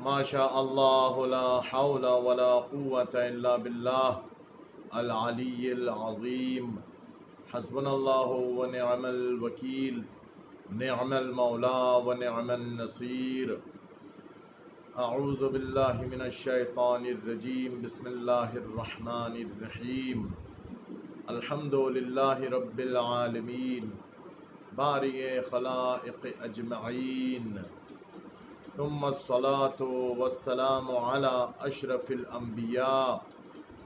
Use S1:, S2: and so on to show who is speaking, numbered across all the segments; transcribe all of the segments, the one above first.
S1: ما شاء الله لا حول ولا قوة إلا بالله العلي العظيم. حسبنا الله ونعم الوكيل، نعم المولى ونعم النصير. أعوذ بالله من الشيطان الرجيم. بسم الله الرحمن الرحيم. الحمد لله رب العالمين بارئ خلائق أجمعين، ثم الصلاة والسلام على أشرف الأنبياء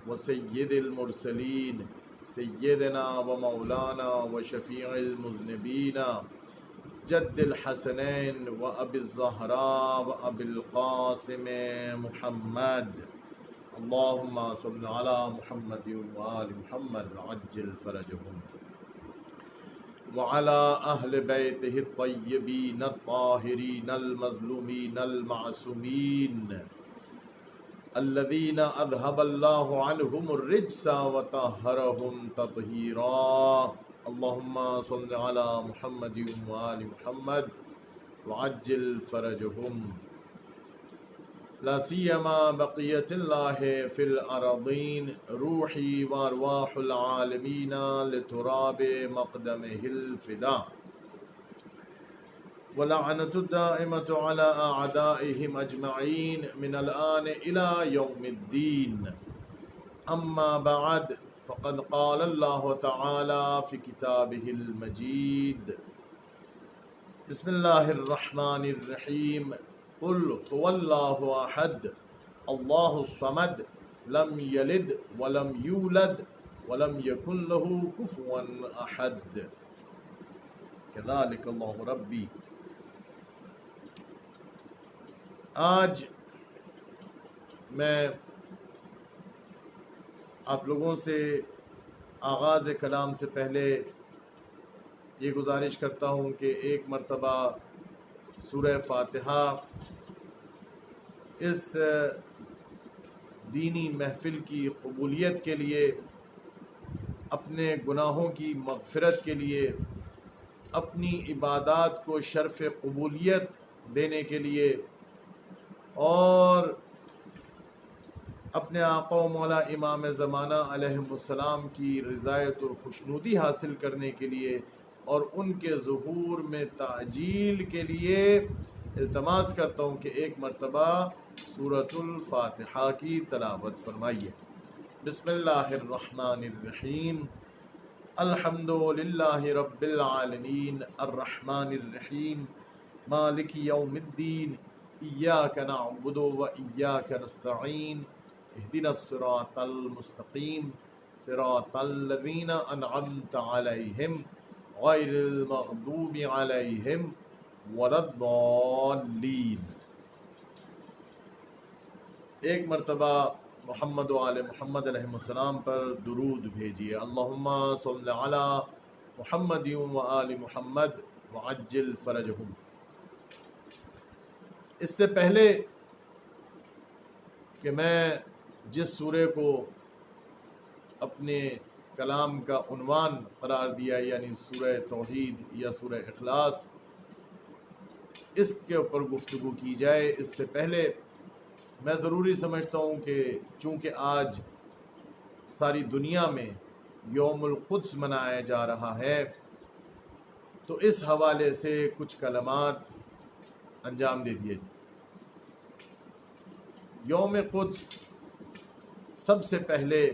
S1: وسيد المرسلين سيدنا ومولانا وشفيع المذنبين جد الحسنين وأبي الزهراء وأبي القاسم محمد. اللهم صل على محمد وآل محمد وعجل فرجهم وعلى أهل بيته الطيبين الطاهرين المظلومين المعصومين الذين أذهب الله عنهم الرجس وطهرهم تطهيرا. اللهم صل على محمد وآل محمد وعجل فرجهم. لا سيما بقية الله في الأراضين، روحي وأرواح العالمين لتراب مقدمه الفداء، ولعنة الدائمة على أعدائهم أجمعين من الآن إلى يوم الدين. أما بعد، فقد قال الله تعالى في كتابه المجيد: بسم الله الرحمن الرحيم. قل هو الله أحد الله الصمد لم يلد ولم يولد ولم يكن له كفوا أحد. كذلك الله ربي. آج میں آپ لوگوں سے آغاز کلام سے پہلے یہ گزارش کرتا ہوں کہ ایک مرتبہ سورہ فاتحہ اس دینی محفل کی قبولیت کے لیے، اپنے گناہوں کی مغفرت کے لیے، اپنی عبادات کو شرف قبولیت دینے کے لیے، اور اپنے آقا و مولا امام زمانہ علیہ السلام کی رضایت اور خوشنودی حاصل کرنے کے لیے اور ان کے ظہور میں تعجیل کے لیے التماس کرتا ہوں کہ ایک مرتبہ سورۃ الفاتحہ کی تلاوت فرمائیے۔ بسم اللہ الرحمن الرحیم۔ الحمد للہ رب العالمین الرحمن الرحیم مالک یوم الدین ایاک نعبد و ایاک نستعین اہدنا الصراط المستقیم صراط الذین انعمت علیہم غیر المغضوب علیہم ولا الضالین۔ ایک مرتبہ محمد و آل محمد علیہ السلام پر درود بھیجیے۔ اللہم صل علی محمد و آل محمد وعجل فرجہم۔ اس سے پہلے کہ میں جس سورے کو اپنے کلام کا عنوان قرار دیا، یعنی سورہ توحید یا سورہ اخلاص، اس کے اوپر گفتگو کی جائے، اس سے پہلے میں ضروری سمجھتا ہوں کہ چونکہ آج ساری دنیا میں یوم القدس منایا جا رہا ہے، تو اس حوالے سے کچھ کلمات انجام دے دیے۔ یوم قدس سب سے پہلے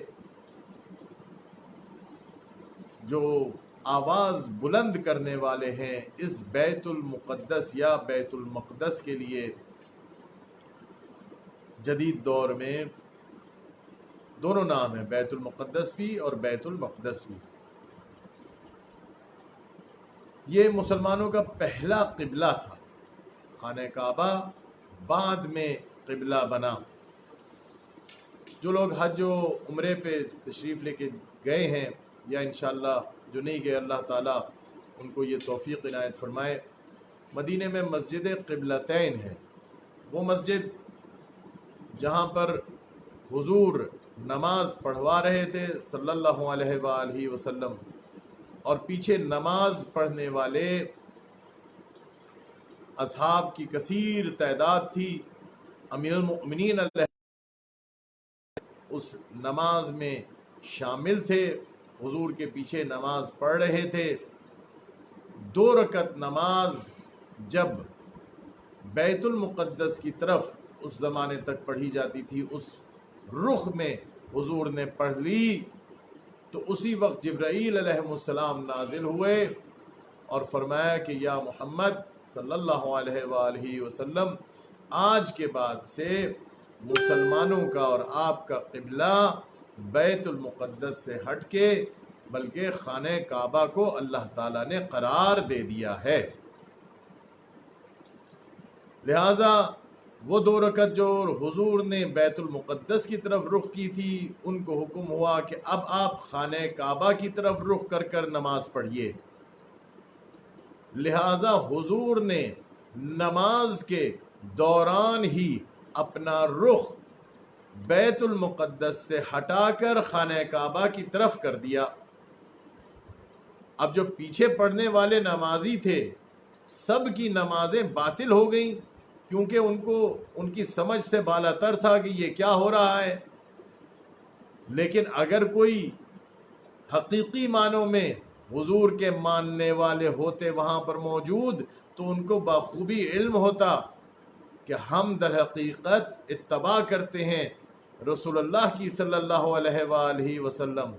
S1: جو آواز بلند کرنے والے ہیں اس بیت المقدس یا بیت المقدس کے لیے، جدید دور میں دونوں نام ہیں، بیت المقدس بھی اور بیت المقدس بھی۔ یہ مسلمانوں کا پہلا قبلہ تھا۔ خانہ کعبہ بعد میں قبلہ بنا۔ جو لوگ حج و عمرے پہ تشریف لے کے گئے ہیں یا انشاءاللہ جو نہیں گئے، اللہ تعالیٰ ان کو یہ توفیق عنایت فرمائے۔ مدینے میں مسجد قبلتین ہے، وہ مسجد جہاں پر حضور نماز پڑھوا رہے تھے صلی اللہ علیہ وآلہ وسلم، اور پیچھے نماز پڑھنے والے اصحاب کی کثیر تعداد تھی، امیر المؤمنین اس نماز میں شامل تھے، حضور کے پیچھے نماز پڑھ رہے تھے۔ 2 رکعت نماز جب بیت المقدس کی طرف اس زمانے تک پڑھی جاتی تھی، اس رخ میں حضور نے پڑھ لی تو اسی وقت جبرائیل علیہ السلام نازل ہوئے اور فرمایا کہ یا محمد صلی اللہ علیہ وآلہ وسلم، آج کے بعد سے مسلمانوں کا اور آپ کا قبلہ بیت المقدس سے ہٹ کے بلکہ خانہ کعبہ کو اللہ تعالیٰ نے قرار دے دیا ہے۔ لہٰذا وہ 2 رکعت جو حضور نے بیت المقدس کی طرف رخ کی تھی، ان کو حکم ہوا کہ اب آپ خانہ کعبہ کی طرف رخ کر کر نماز پڑھیے۔ لہٰذا حضور نے نماز کے دوران ہی اپنا رخ بیت المقدس سے ہٹا کر خانہ کعبہ کی طرف کر دیا۔ اب جو پیچھے پڑھنے والے نمازی تھے، سب کی نمازیں باطل ہو گئیں، کیونکہ ان کی سمجھ سے بالاتر تھا کہ یہ کیا ہو رہا ہے۔ لیکن اگر کوئی حقیقی معنوں میں حضور کے ماننے والے ہوتے وہاں پر موجود تو ان کو بخوبی علم ہوتا کہ ہم در حقیقت اتباع کرتے ہیں رسول اللہ کی صلی اللہ علیہ وآلہ وسلم،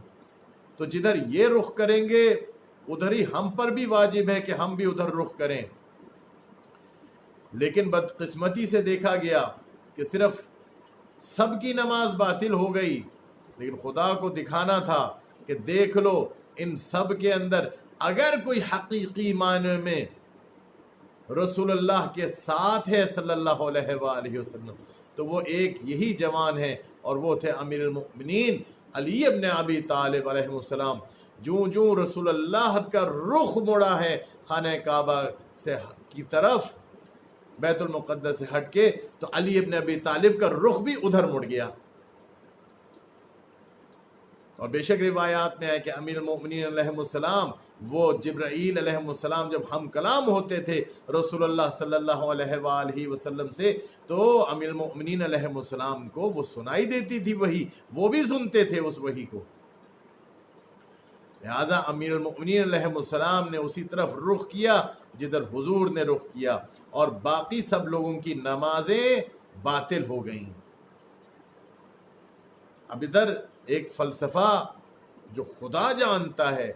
S1: تو جدھر یہ رخ کریں گے ادھر ہی ہم پر بھی واجب ہے کہ ہم بھی ادھر رخ کریں۔ لیکن بدقسمتی سے دیکھا گیا کہ صرف سب کی نماز باطل ہو گئی، لیکن خدا کو دکھانا تھا کہ دیکھ لو ان سب کے اندر اگر کوئی حقیقی معنی میں رسول اللہ کے ساتھ ہے صلی اللہ علیہ وآلہ وسلم تو وہ ایک یہی جوان ہے، اور وہ تھے امیر المؤمنین علی ابن ابی طالب علیہ السلام۔ جو رسول اللہ کا رخ مڑا ہے خانہ کعبہ سے کی طرف بیت المقدس سے ہٹ کے، تو علی ابن ابی طالب کا رخ بھی ادھر مڑ گیا۔ اور بے شک روایات میں ہے کہ امیر المؤمنین علیہ السلام وہ جبرائیل علیہ السلام جب ہم کلام ہوتے تھے رسول اللہ صلی اللہ علیہ وآلہ وسلم سے، تو امیر المؤمنین علیہ السلام کو وہ سنائی دیتی تھی وحی، وہ بھی سنتے تھے اس وحی کو۔ لہذا امیر المؤمنین علیہ السلام نے اسی طرف رخ کیا جدھر حضور نے رخ کیا، اور باقی سب لوگوں کی نمازیں باطل ہو گئیں۔ اب ادھر ایک فلسفہ جو خدا جانتا ہے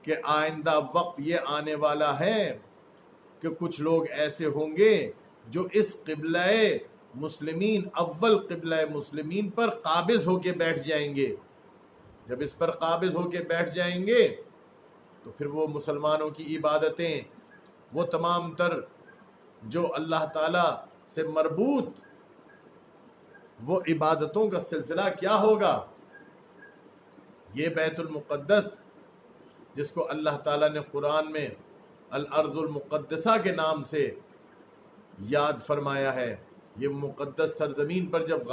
S1: کہ آئندہ وقت یہ آنے والا ہے کہ کچھ لوگ ایسے ہوں گے جو اس قبلہ مسلمین، اول قبلہ مسلمین پر قابض ہو کے بیٹھ جائیں گے۔ جب اس پر قابض ہو کے بیٹھ جائیں گے تو پھر وہ مسلمانوں کی عبادتیں، وہ تمام تر جو اللہ تعالیٰ سے مربوط وہ عبادتوں کا سلسلہ کیا ہوگا؟ یہ بیت المقدس جس کو اللہ تعالیٰ نے قرآن میں الارض المقدسہ کے نام سے یاد فرمایا ہے، یہ مقدس سرزمین پر جب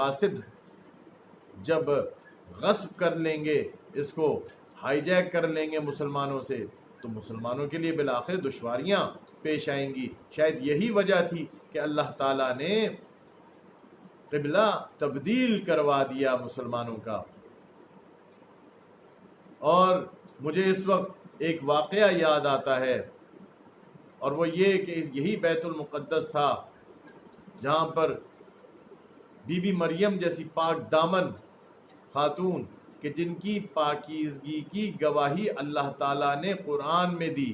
S1: غصب کر لیں گے، اس کو ہائی جیک کر لیں گے مسلمانوں سے، تو مسلمانوں کے لیے بالآخر دشواریاں پیش آئیں گی۔ شاید یہی وجہ تھی کہ اللہ تعالیٰ نے قبلہ تبدیل کروا دیا مسلمانوں کا۔ اور مجھے اس وقت ایک واقعہ یاد آتا ہے، اور وہ یہ کہ یہی بیت المقدس تھا جہاں پر بی بی مریم جیسی پاک دامن خاتون کہ جن کی پاکیزگی کی گواہی اللہ تعالیٰ نے قرآن میں دی،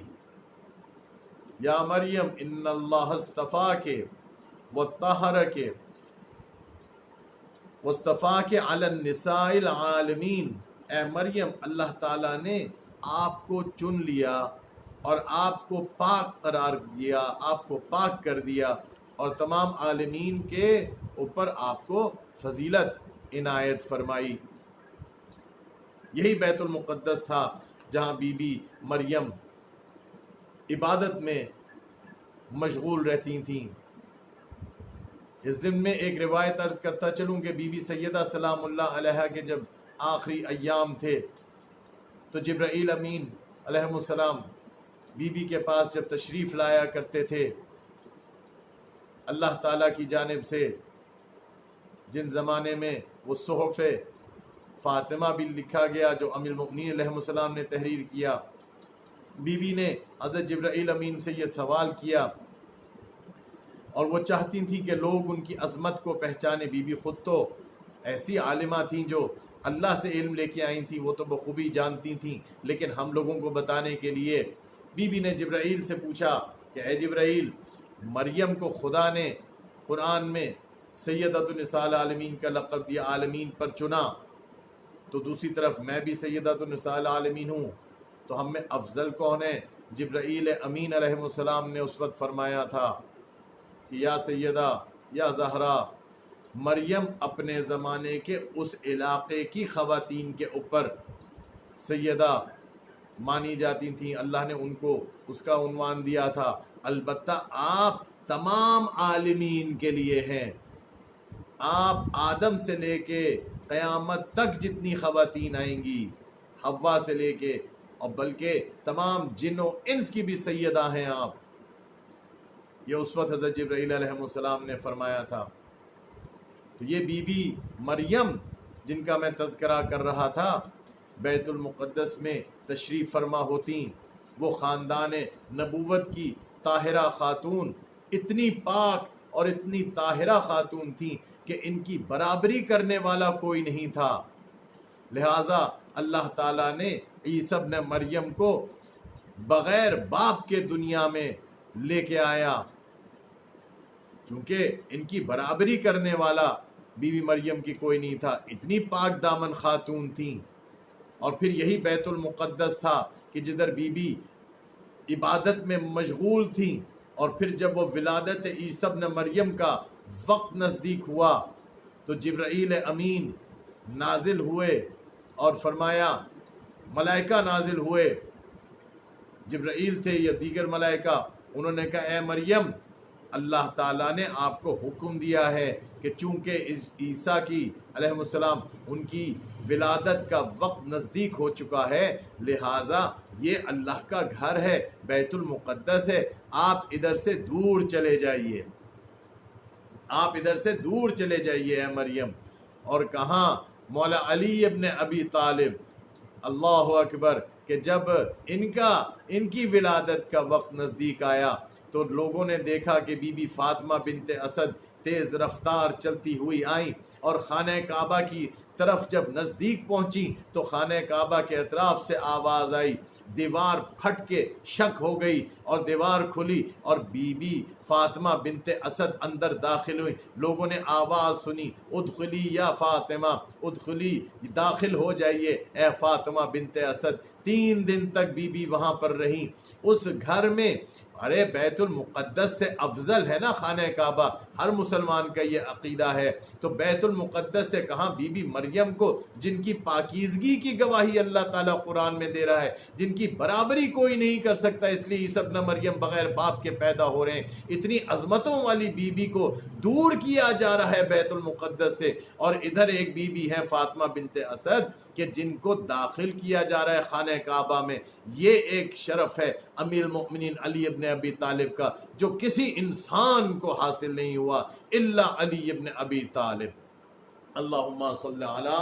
S1: یا مریم ان اللہ اصطفاک وطہرک واصطفاک علی النساء العالمین، اے مریم اللہ تعالیٰ نے آپ کو چن لیا اور آپ کو پاک قرار دیا، آپ کو پاک کر دیا، اور تمام عالمین کے اوپر آپ کو فضیلت عنایت فرمائی۔ یہی بیت المقدس تھا جہاں بی بی مریم عبادت میں مشغول رہتی تھیں۔ اس دن میں ایک روایت عرض کرتا چلوں کہ بی بی سیدہ سلام اللہ علیہا کے جب آخری ایام تھے تو جبرائیل امین علیہ السلام بی بی کے پاس جب تشریف لایا کرتے تھے، اللہ تعالیٰ کی جانب سے جن زمانے میں وہ صحف فاطمہ بھی لکھا گیا جو ام المؤمنین علیہ السلام نے تحریر کیا، بی بی نے حضرت جبرائیل امین سے یہ سوال کیا اور وہ چاہتی تھیں کہ لوگ ان کی عظمت کو پہچانے۔ بی بی خود تو ایسی عالمہ تھیں جو اللہ سے علم لے کے آئی تھیں، وہ تو بخوبی جانتی تھیں، لیکن ہم لوگوں کو بتانے کے لیے بی بی نے جبرائیل سے پوچھا کہ اے جبرائیل، مریم کو خدا نے قرآن میں سیدۃ النساء العالمین کا لقب دیا، عالمین پر چنا، تو دوسری طرف میں بھی سیدۃ النساء العالمین ہوں، تو ہم میں افضل کون ہے؟ جبرائیل امین علیہ السلام نے اس وقت فرمایا تھا کہ یا سیدہ یا زہرا، مریم اپنے زمانے کے اس علاقے کی خواتین کے اوپر سیدہ مانی جاتی تھیں، اللہ نے ان کو اس کا عنوان دیا تھا، البتہ آپ تمام عالمین کے لیے ہیں، آپ آدم سے لے کے قیامت تک جتنی خواتین آئیں گی، حوا سے لے کے، اور بلکہ تمام جن و انس کی بھی سیدہ ہیں آپ، یہ اس وقت حضرت جبرائیل علیہ السلام نے فرمایا تھا۔ تو یہ بی بی مریم جن کا میں تذکرہ کر رہا تھا، بیت المقدس میں تشریف فرما ہوتی، وہ خاندان نبوت کی طاہرہ خاتون، اتنی پاک اور اتنی طاہرہ خاتون تھیں کہ ان کی برابری کرنے والا کوئی نہیں تھا، لہٰذا اللہ تعالیٰ نے عیسی ابن مریم کو بغیر باپ کے دنیا میں لے کے آیا، چونکہ ان کی برابری کرنے والا بی بی مریم کی کوئی نہیں تھا، اتنی پاک دامن خاتون تھیں۔ اور پھر یہی بیت المقدس تھا کہ جدھر بی بی عبادت میں مشغول تھیں، اور پھر جب وہ ولادت عیسی ابن مریم کا وقت نزدیک ہوا تو جبرائیل امین نازل ہوئے اور فرمایا، ملائکہ نازل ہوئے، جبرائیل تھے یا دیگر ملائکہ، انہوں نے کہا اے مریم، اللہ تعالیٰ نے آپ کو حکم دیا ہے کہ چونکہ عیسیٰ کی علیہ السلام ان کی ولادت کا وقت نزدیک ہو چکا ہے، لہٰذا یہ اللہ کا گھر ہے، بیت المقدس ہے، آپ ادھر سے دور چلے جائیے، آپ ادھر سے دور چلے جائیے اے مریم۔ اور کہاں مولا علی ابن ابی طالب، اللہ اکبر، کہ جب ان کی ولادت کا وقت نزدیک آیا تو لوگوں نے دیکھا کہ بی بی فاطمہ بنت اسد تیز رفتار چلتی ہوئی آئیں، اور خانہ کعبہ کی طرف جب نزدیک پہنچی تو خانہ کعبہ کے اطراف سے آواز آئی، دیوار پھٹ کے شک ہو گئی اور دیوار کھلی اور بی بی فاطمہ بنت اسد اندر داخل ہوئی، لوگوں نے آواز سنی، ادخلی یا فاطمہ، ادخلی، داخل ہو جائیے اے فاطمہ بنت اسد۔ 3 دن تک بی بی وہاں پر رہیں اس گھر میں۔ ارے بیت المقدس سے افضل ہے نا خانہ کعبہ، ہر مسلمان کا یہ عقیدہ ہے، تو بیت المقدس سے کہاں بی بی مریم کو، جن کی پاکیزگی کی گواہی اللہ تعالیٰ قرآن میں دے رہا ہے، جن کی برابری کوئی نہیں کر سکتا، اس لیے عیسی ابن مریم بغیر باپ کے پیدا ہو رہے ہیں، اتنی عظمتوں والی بی بی کو دور کیا جا رہا ہے بیت المقدس سے، اور ادھر ایک بی بی ہے فاطمہ بنت اسد کہ جن کو داخل کیا جا رہا ہے خانہ کعبہ میں۔ یہ ایک شرف ہے امیر المؤمنین علی ابن ابی طالب کا، جو کسی انسان کو حاصل نہیں ہوا الا علی ابن ابی طالب۔ اللہم صلی علی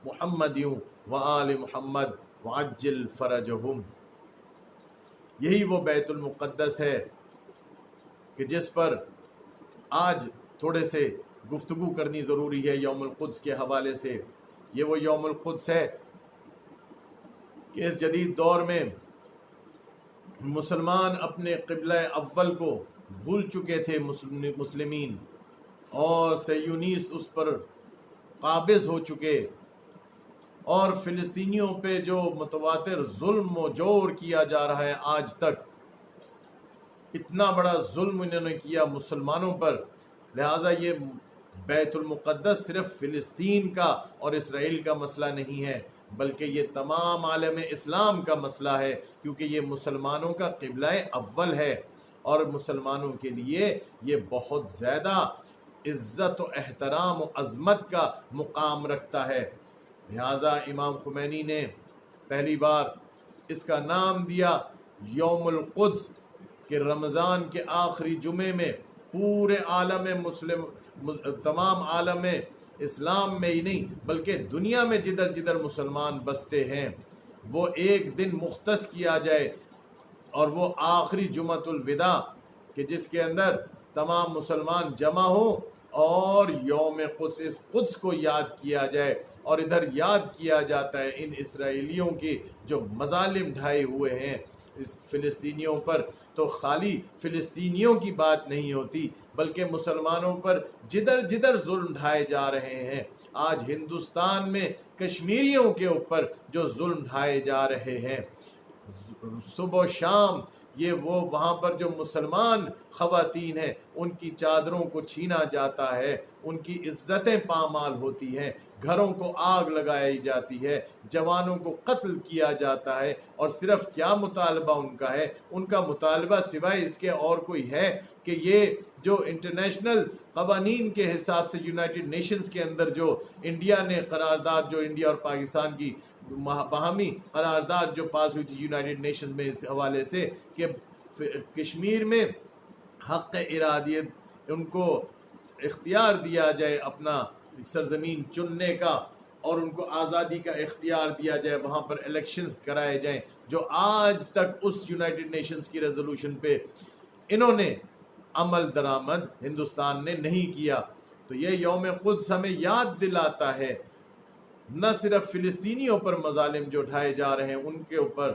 S1: محمد وآل محمد وعجل فرجہم۔ یہی وہ بیت المقدس ہے کہ جس پر آج تھوڑے سے گفتگو کرنی ضروری ہے یوم القدس کے حوالے سے۔ یہ وہ یوم القدس ہے کہ اس جدید دور میں مسلمان اپنے قبلہ اول کو بھول چکے تھے، مسلمین، اور سیونیس اس پر قابض ہو چکے، اور فلسطینیوں پہ جو متواتر ظلم و جور کیا جا رہا ہے آج تک، اتنا بڑا ظلم انہوں نے کیا مسلمانوں پر، لہٰذا یہ بیت المقدس صرف فلسطین کا اور اسرائیل کا مسئلہ نہیں ہے، بلکہ یہ تمام عالم اسلام کا مسئلہ ہے، کیونکہ یہ مسلمانوں کا قبلہ اول ہے، اور مسلمانوں کے لیے یہ بہت زیادہ عزت و احترام و عظمت کا مقام رکھتا ہے۔ لہٰذا امام خمینی نے پہلی بار اس کا نام دیا یوم القدس، کہ رمضان کے آخری جمعے میں پورے عالم مسلم، تمام عالم اسلام میں ہی نہیں بلکہ دنیا میں جدھر جدھر مسلمان بستے ہیں، وہ ایک دن مختص کیا جائے، اور وہ آخری جمعۃ الوداع کہ جس کے اندر تمام مسلمان جمع ہوں اور یوم قدس، اس قدس کو یاد کیا جائے، اور ادھر یاد کیا جاتا ہے ان اسرائیلیوں کی جو مظالم ڈھائے ہوئے ہیں اس فلسطینیوں پر۔ تو خالی فلسطینیوں کی بات نہیں ہوتی بلکہ مسلمانوں پر جدھر جدھر ظلم ڈھائے جا رہے ہیں۔ آج ہندوستان میں کشمیریوں کے اوپر جو ظلم ڈھائے جا رہے ہیں، صبح و شام یہ وہ وہاں پر جو مسلمان خواتین ہیں ان کی چادروں کو چھینا جاتا ہے، ان کی عزتیں پامال ہوتی ہیں، گھروں کو آگ لگائی جاتی ہے، جوانوں کو قتل کیا جاتا ہے، اور صرف کیا مطالبہ ان کا ہے؟ ان کا مطالبہ سوائے اس کے اور کوئی ہے کہ یہ جو انٹرنیشنل قوانین کے حساب سے یونائٹڈ نیشنز کے اندر جو انڈیا نے قرارداد، جو انڈیا اور پاکستان کی باہمی قرارداد جو پاس ہوئی تھی یونائٹڈ نیشن میں اس حوالے سے کہ کشمیر میں حق ارادیت ان کو اختیار دیا جائے اپنا سرزمین چننے کا، اور ان کو آزادی کا اختیار دیا جائے، وہاں پر الیکشنز کرائے جائیں، جو آج تک اس یونائٹڈ نیشنز کی ریزولوشن پہ انہوں نے عمل درآمد ہندوستان نے نہیں کیا۔ تو یہ یوم قدس ہمیں یاد دلاتا ہے نہ صرف فلسطینیوں پر مظالم جو ڈھائے جا رہے ہیں ان کے اوپر،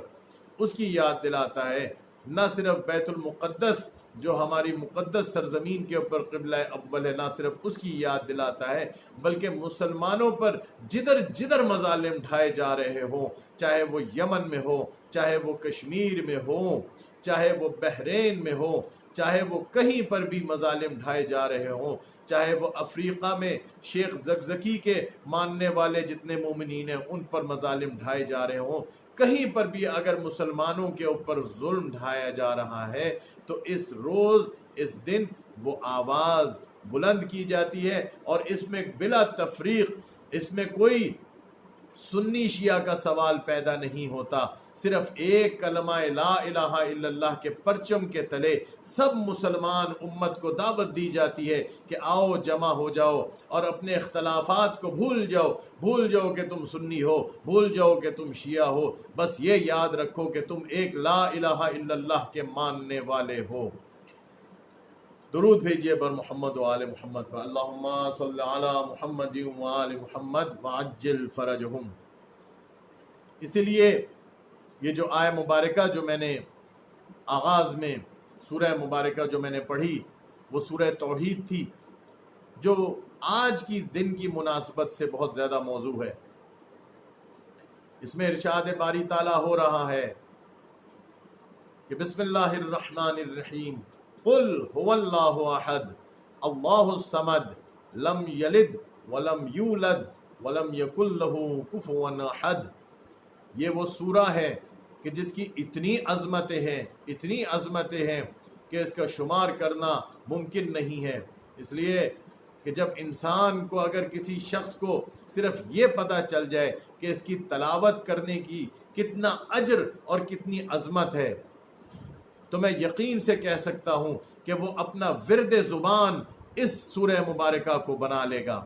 S1: اس کی یاد دلاتا ہے، نہ صرف بیت المقدس جو ہماری مقدس سرزمین کے اوپر قبلہ اول ہے، نہ صرف اس کی یاد دلاتا ہے بلکہ مسلمانوں پر جدھر جدھر مظالم ڈھائے جا رہے ہوں، چاہے وہ یمن میں ہو، چاہے وہ کشمیر میں ہو، چاہے وہ بحرین میں ہو، چاہے وہ کہیں پر بھی مظالم ڈھائے جا رہے ہوں، چاہے وہ افریقہ میں شیخ زکزکی کے ماننے والے جتنے مومنین ہیں ان پر مظالم ڈھائے جا رہے ہوں، کہیں پر بھی اگر مسلمانوں کے اوپر ظلم ڈھایا جا رہا ہے تو اس روز، اس دن وہ آواز بلند کی جاتی ہے، اور اس میں بلا تفریق، اس میں کوئی سنی شیعہ کا سوال پیدا نہیں ہوتا، صرف ایک کلمہ لا الہ الا اللہ کے پرچم کے تلے سب مسلمان امت کو دعوت دی جاتی ہے کہ آؤ جمع ہو جاؤ اور اپنے اختلافات کو بھول جاؤ کہ تم سنی ہو، بھول جاؤ کہ تم شیعہ ہو، بس یہ یاد رکھو کہ تم ایک لا الہ الا اللہ کے ماننے والے ہو۔ درود بھیجیے بر محمد و آل محمد پر، اللہم صلی علی محمد و آل محمد وعجل فرجہم۔ اسی لیے یہ جو آیہ مبارکہ جو میں نے آغاز میں سورہ مبارکہ جو میں نے پڑھی وہ سورہ توحید تھی، جو آج کی دن کی مناسبت سے بہت زیادہ موضوع ہے۔ اس میں ارشاد باری تعالیٰ ہو رہا ہے کہ بسم اللہ الرحمن الرحیم، قل هو اللہ احد اللہ الصمد لم یلد ولم یولد ولم یکن لہ کفوا احد۔ یہ وہ سورہ ہے کہ جس کی اتنی عظمتیں ہیں کہ اس کا شمار کرنا ممکن نہیں ہے، اس لیے کہ جب انسان کو اگر کسی شخص کو صرف یہ پتہ چل جائے کہ اس کی تلاوت کرنے کی کتنا اجر اور کتنی عظمت ہے تو میں یقین سے کہہ سکتا ہوں کہ وہ اپنا ورد زبان اس سورہ مبارکہ کو بنا لے گا۔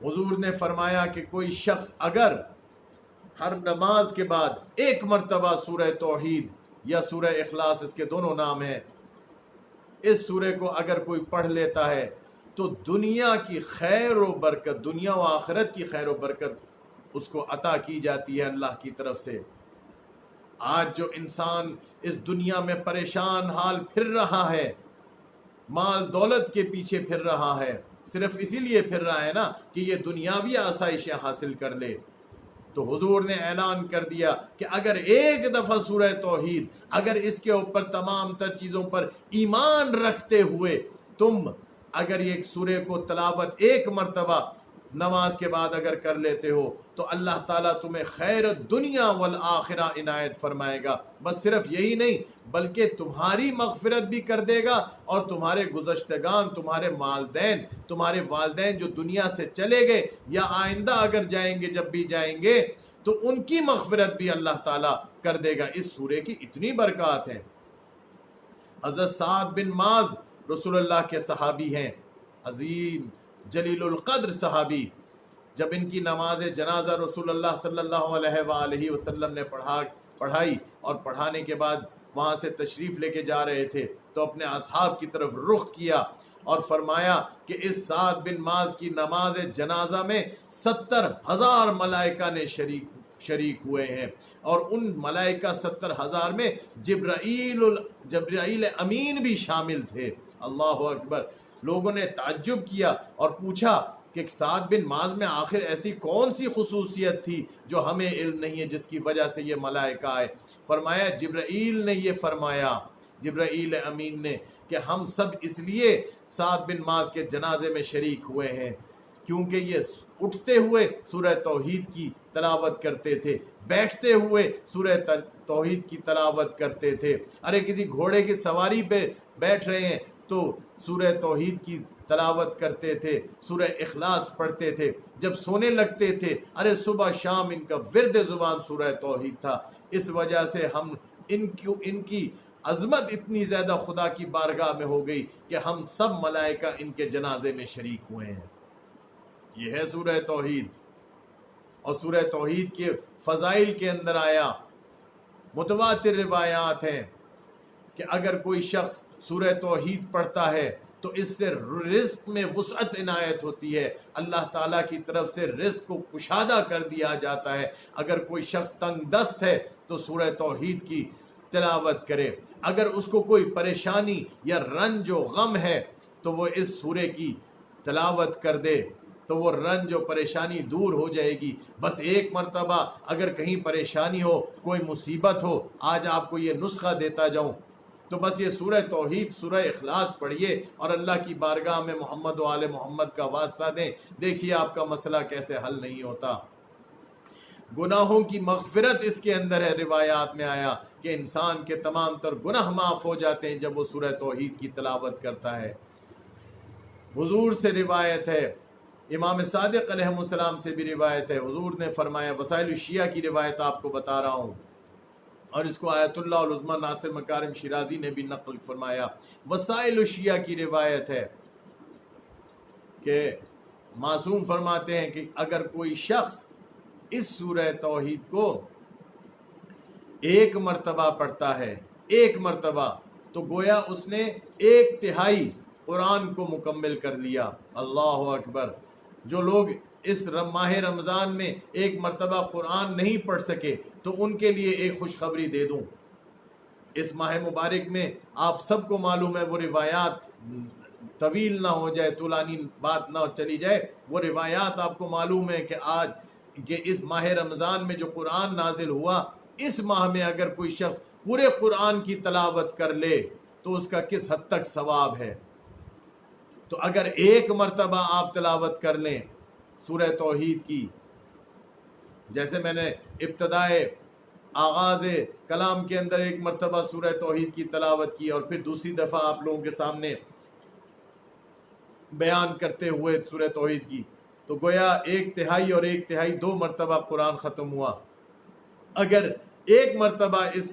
S1: حضور نے فرمایا کہ کوئی شخص اگر ہر نماز کے بعد ایک مرتبہ سورہ توحید یا سورہ اخلاص، اس کے دونوں نام ہیں، اس سورہ کو اگر کوئی پڑھ لیتا ہے تو دنیا کی خیر و برکت، دنیا و آخرت کی خیر و برکت اس کو عطا کی جاتی ہے اللہ کی طرف سے۔ آج جو انسان اس دنیا میں پریشان حال پھر رہا ہے، مال دولت کے پیچھے پھر رہا ہے، صرف اسی لیے پھر رہا ہے نا کہ یہ دنیاوی آسائشیں حاصل کر لے، تو حضور نے اعلان کر دیا کہ اگر ایک دفعہ سورہ توحید، اگر اس کے اوپر تمام تر چیزوں پر ایمان رکھتے ہوئے تم اگر یہ سورہ کو تلاوت ایک مرتبہ نماز کے بعد اگر کر لیتے ہو تو اللہ تعالیٰ تمہیں خیر دنیا والآخرہ عنایت فرمائے گا۔ بس صرف یہی نہیں بلکہ تمہاری مغفرت بھی کر دے گا، اور تمہارے گزشتگان، تمہارے والدین جو دنیا سے چلے گئے یا آئندہ اگر جائیں گے، جب بھی جائیں گے تو ان کی مغفرت بھی اللہ تعالیٰ کر دے گا۔ اس سورے کی اتنی برکات ہیں۔ حضرت سعد بن معاذ رسول اللہ کے صحابی ہیں، عظیم جلیل القدر صحابی. جب ان کی نماز جنازہ رسول اللہ صلی اللہ علیہ وآلہ وسلم نے پڑھائی اور پڑھانے کے بعد وہاں سے تشریف لے کے جا رہے تھے تو اپنے اصحاب کی طرف رخ کیا اور فرمایا کہ اس سعد بن معاذ کی نماز جنازہ میں 70,000 ملائکہ نے شریک ہوئے ہیں، اور ان ملائکہ 70,000 میں جبرائیل امین بھی شامل تھے. اللہ اکبر. لوگوں نے تعجب کیا اور پوچھا کہ سعد بن معاذ میں آخر ایسی کون سی خصوصیت تھی جو ہمیں علم نہیں ہے جس کی وجہ سے یہ ملائکہ آئے. فرمایا جبرائیل نے یہ فرمایا، جبرائیل امین نے، کہ ہم سب اس لیے سعد بن معاذ کے جنازے میں شریک ہوئے ہیں کیونکہ یہ اٹھتے ہوئے سورہ توحید کی تلاوت کرتے تھے، بیٹھتے ہوئے سورہ توحید کی تلاوت کرتے تھے. ارے کسی گھوڑے کی سواری پہ بیٹھ رہے ہیں تو سورہ توحید کی تلاوت کرتے تھے، سورہ اخلاص پڑھتے تھے. جب سونے لگتے تھے ارے صبح شام ان کا ورد زبان سورہ توحید تھا. اس وجہ سے ہم ان کی عظمت اتنی زیادہ خدا کی بارگاہ میں ہو گئی کہ ہم سب ملائکہ ان کے جنازے میں شریک ہوئے ہیں. یہ ہے سورہ توحید. اور سورہ توحید کے فضائل کے اندر آیا متواتر روایات ہیں کہ اگر کوئی شخص سورہ توحید پڑھتا ہے تو اس سے رزق میں وسعت عنایت ہوتی ہے، اللہ تعالیٰ کی طرف سے رزق کو کشادہ کر دیا جاتا ہے. اگر کوئی شخص تنگ دست ہے تو سورہ توحید کی تلاوت کرے. اگر اس کو کوئی پریشانی یا رنج و غم ہے تو وہ اس سورے کی تلاوت کر دے تو وہ رنج و پریشانی دور ہو جائے گی. بس ایک مرتبہ اگر کہیں پریشانی ہو، کوئی مصیبت ہو، آج آپ کو یہ نسخہ دیتا جاؤں تو بس یہ سورہ توحید، سورہ اخلاص پڑھیے اور اللہ کی بارگاہ میں محمد و آل محمد کا واسطہ دیں. دیکھیے آپ کا مسئلہ کیسے حل نہیں ہوتا. گناہوں کی مغفرت اس کے اندر ہے. روایات میں آیا کہ انسان کے تمام تر گناہ معاف ہو جاتے ہیں جب وہ سورہ توحید کی تلاوت کرتا ہے. حضور سے روایت ہے، امام صادق علیہ السلام سے بھی روایت ہے، حضور نے فرمایا، وسائل الشیعہ کی روایت آپ کو بتا رہا ہوں اور اس کو آیت اللہ العظمی ناصر مکارم شیرازی نے بھی نقل فرمایا. وسائل الشیعہ کی روایت ہے کہ معصوم فرماتے ہیں کہ اگر کوئی شخص اس سورہ توحید کو ایک مرتبہ پڑھتا ہے، ایک مرتبہ، تو گویا اس نے 1/3 قرآن کو مکمل کر لیا. اللہ اکبر. جو لوگ اس ماہ رمضان میں ایک مرتبہ قرآن نہیں پڑھ سکے تو ان کے لیے ایک خوشخبری دے دوں. اس ماہ مبارک میں آپ سب کو معلوم ہے، وہ روایات طویل نہ ہو جائے، طولانی بات نہ چلی جائے، وہ روایات آپ کو معلوم ہے کہ اس ماہ رمضان میں جو قرآن نازل ہوا، اس ماہ میں اگر کوئی شخص پورے قرآن کی تلاوت کر لے تو اس کا کس حد تک ثواب ہے. تو اگر ایک مرتبہ آپ تلاوت کر لیں سورہ توحید کی، جیسے میں نے ابتدائے آغاز کلام کے اندر ایک مرتبہ سورہ توحید کی تلاوت کی اور پھر دوسری دفعہ آپ لوگوں کے سامنے بیان کرتے ہوئے سورہ توحید کی، تو گویا 1/3 اور 1/3 2 مرتبہ قرآن ختم ہوا. اگر ایک مرتبہ اس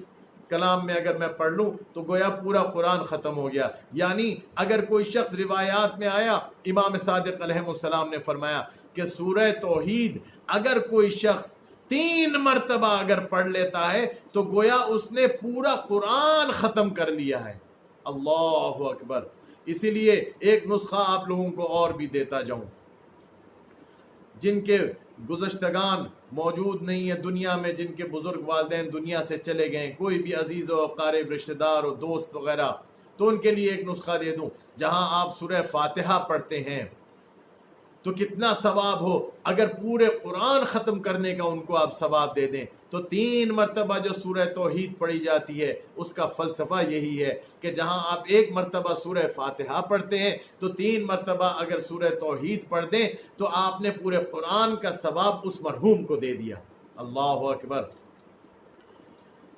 S1: کلام میں اگر میں پڑھ لوں تو گویا پورا قرآن ختم ہو گیا. یعنی اگر کوئی شخص، روایات میں آیا امام صادق علیہ السلام نے فرمایا کہ سورہ توحید اگر کوئی شخص 3 مرتبہ اگر پڑھ لیتا ہے تو گویا اس نے پورا قرآن ختم کر لیا ہے. اللہ اکبر. اسی لیے ایک نسخہ آپ لوگوں کو اور بھی دیتا جاؤں. جن کے گزشتگان موجود نہیں ہیں دنیا میں، جن کے بزرگ والدین دنیا سے چلے گئے، کوئی بھی عزیز و اقارب رشتہ دار و دوست وغیرہ، تو ان کے لیے ایک نسخہ دے دوں. جہاں آپ سورہ فاتحہ پڑھتے ہیں تو کتنا ثواب ہو، اگر پورے قرآن ختم کرنے کا ان کو آپ ثواب دے دیں تو 3 مرتبہ جو سورہ توحید پڑھی جاتی ہے اس کا فلسفہ یہی ہے کہ جہاں آپ 1 مرتبہ سورہ فاتحہ پڑھتے ہیں تو 3 مرتبہ اگر سورہ توحید پڑھ دیں تو آپ نے پورے قرآن کا ثواب اس مرحوم کو دے دیا. اللہ اکبر.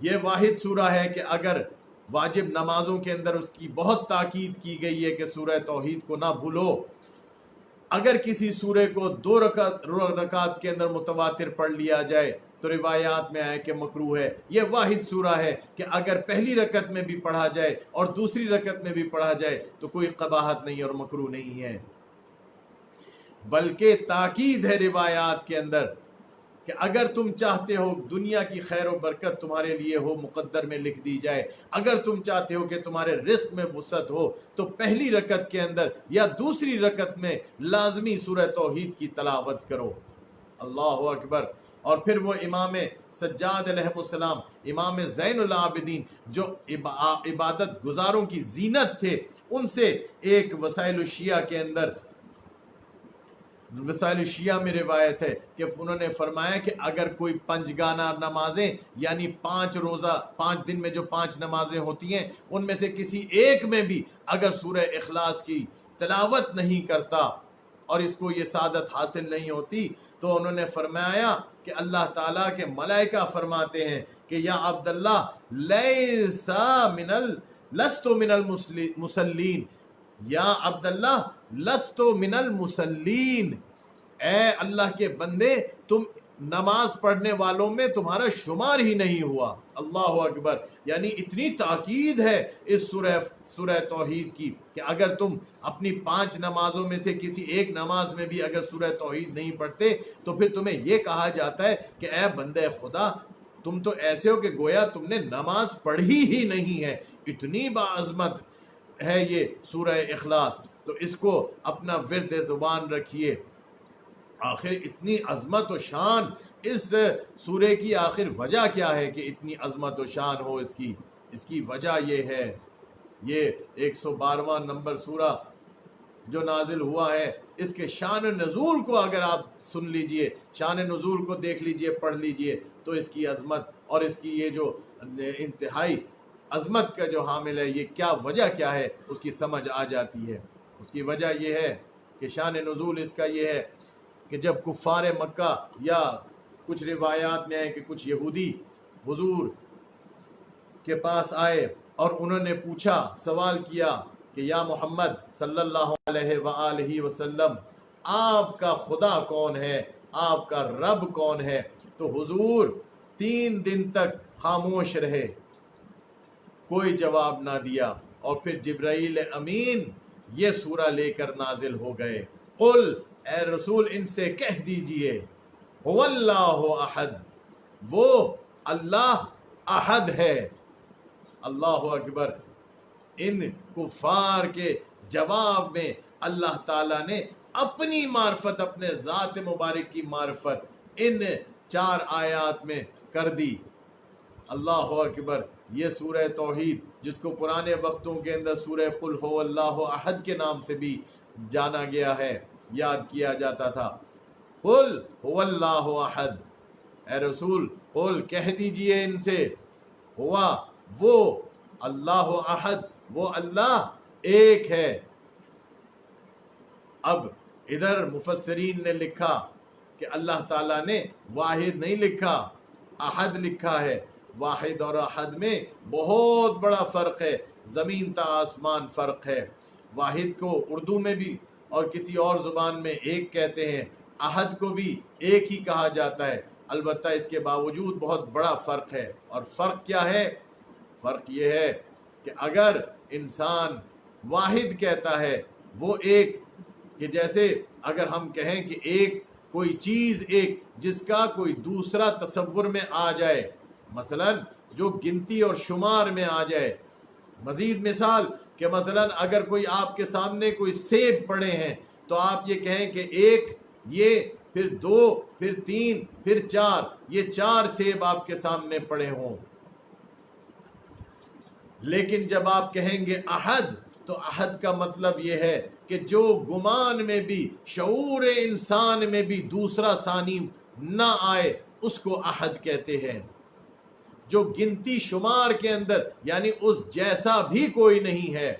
S1: یہ واحد سورہ ہے کہ اگر واجب نمازوں کے اندر اس کی بہت تاکید کی گئی ہے کہ سورہ توحید کو نہ بھولو. اگر کسی سورے کو 2 رکعت کے اندر متواتر پڑھ لیا جائے تو روایات میں آیا کہ مکروہ ہے۔ یہ واحد سورہ ہے کہ اگر پہلی رکعت میں بھی پڑھا جائے اور دوسری رکعت میں بھی پڑھا جائے تو کوئی قباحت نہیں اور مکروہ نہیں ہے، بلکہ تاکید ہے روایات کے اندر کہ اگر تم چاہتے ہو دنیا کی خیر و برکت تمہارے لیے ہو، مقدر میں لکھ دی جائے، اگر تم چاہتے ہو کہ تمہارے رزق میں وسعت ہو تو پہلی رکعت کے اندر یا دوسری رکعت میں لازمی سورہ توحید کی تلاوت کرو۔ اللہ اکبر۔ اور پھر وہ امام سجاد علیہ السلام، امام زین العابدین جو عبادت گزاروں کی زینت تھے، ان سے ایک وسائل الشیعہ کے اندر، وسائل الشیعہ میں روایت ہے کہ انہوں نے فرمایا کہ اگر کوئی پنجگانہ نمازیں یعنی 5 روزہ 5 دن میں جو 5 نمازیں ہوتی ہیں ان میں سے کسی ایک میں بھی اگر سورہ اخلاص کی تلاوت نہیں کرتا اور اس کو یہ سعادت حاصل نہیں ہوتی تو انہوں نے فرمایا کہ اللہ تعالیٰ کے ملائکہ فرماتے ہیں کہ یا عبداللہ لست من المصلین، یا عبداللہ لست من المصلین، اے اللہ کے بندے تم نماز پڑھنے والوں میں تمہارا شمار ہی نہیں ہوا۔ اللہ اکبر۔ یعنی اتنی تاکید ہے اس سورہ توحید کی کہ اگر تم اپنی 5 نمازوں میں سے کسی ایک نماز میں بھی اگر سورہ توحید نہیں پڑھتے تو پھر تمہیں یہ کہا جاتا ہے کہ اے بندے خدا تم تو ایسے ہو کہ گویا تم نے نماز پڑھی ہی نہیں ہے۔ اتنی باعظمت ہے یہ سورہ اخلاص، تو اس کو اپنا ورد زبان رکھیے۔ آخر اتنی عظمت و شان اس سورے کی آخر وجہ کیا ہے کہ اتنی عظمت و شان ہو اس کی وجہ یہ ہے، یہ 112واں نمبر سورہ جو نازل ہوا ہے، اس کے شان نزول کو اگر آپ سن لیجئے، شان نزول کو دیکھ لیجئے، پڑھ لیجئے، تو اس کی عظمت اور اس کی یہ جو انتہائی عظمت کا جو حامل ہے یہ کیا وجہ کیا ہے اس کی سمجھ آ جاتی ہے۔ اس کی وجہ یہ ہے کہ شان نزول اس کا یہ ہے کہ جب کفار مکہ یا کچھ روایات میں ہے کہ کچھ یہودی حضور کے پاس آئے اور انہوں نے پوچھا، سوال کیا کہ یا محمد صلی اللہ علیہ وآلہ وسلم آپ کا خدا کون ہے، آپ کا رب کون ہے؟ تو حضور 3 دن تک خاموش رہے، کوئی جواب نہ دیا، اور پھر جبرائیل امین یہ سورہ لے کر نازل ہو گئے۔ قل، اے رسول ان سے کہہ دیجئے، هو اللہ احد، وہ اللہ احد ہے۔ اللہ اکبر۔ ان کفار کے جواب میں اللہ تعالیٰ نے اپنی معرفت، اپنے ذات مبارک کی معرفت ان 4 آیات میں کر دی۔ اللہ اکبر۔ یہ سورہ توحید جس کو پرانے وقتوں کے اندر سورہ قل هو اللہ احد کے نام سے بھی جانا گیا ہے، یاد کیا جاتا تھا۔ قل هو اللہ احد، اے رسول قل کہہ دیجئے ان سے، ہوا وہ اللہ احد، وہ اللہ ایک ہے۔ اب ادھر مفسرین نے لکھا کہ اللہ تعالیٰ نے واحد نہیں لکھا، احد لکھا ہے۔ واحد اور احد میں بہت بڑا فرق ہے، زمین تا آسمان فرق ہے۔ واحد کو اردو میں بھی اور کسی اور زبان میں ایک کہتے ہیں، احد کو بھی ایک ہی کہا جاتا ہے، البتہ اس کے باوجود بہت بڑا فرق ہے۔ اور فرق کیا ہے؟ فرق یہ ہے کہ اگر انسان واحد کہتا ہے وہ ایک، کہ جیسے اگر ہم کہیں کہ ایک کوئی چیز ایک جس کا کوئی دوسرا تصور میں آ جائے، مثلا جو گنتی اور شمار میں آ جائے۔ مزید مثال کہ مثلا اگر کوئی آپ کے سامنے کوئی سیب پڑے ہیں تو آپ یہ کہیں کہ ایک، یہ پھر 2، پھر 3، پھر 4، یہ 4 سیب آپ کے سامنے پڑے ہوں۔ لیکن جب آپ کہیں گے احد تو احد کا مطلب یہ ہے کہ جو گمان میں بھی، شعور انسان میں بھی دوسرا ثانی نہ آئے اس کو احد کہتے ہیں۔ جو گنتی شمار کے اندر یعنی اس جیسا بھی کوئی نہیں ہے،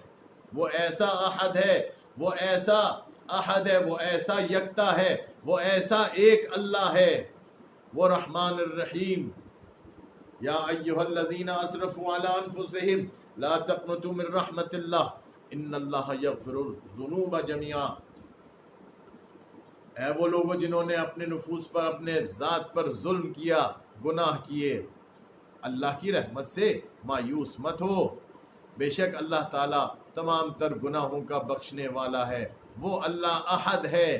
S1: وہ ایسا احد ہے، وہ ایسا احد ہے، وہ ایسا یکتا ہے، وہ ایسا ایک اللہ ہے، وہ رحمان الرحیم۔ یا ایھا الذین اسرفوا علی انفسہم لا تقنطوا من رحمت اللہ ان اللہ یغفر الذنوب جميعا۔ اے وہ لوگوں جنہوں نے اپنے نفوس پر، اپنے ذات پر ظلم کیا، گناہ کیے، اللہ کی رحمت سے مایوس مت ہو، بے شک اللہ تعالیٰ تمام تر گناہوں کا بخشنے والا ہے۔ وہ اللہ احد ہے۔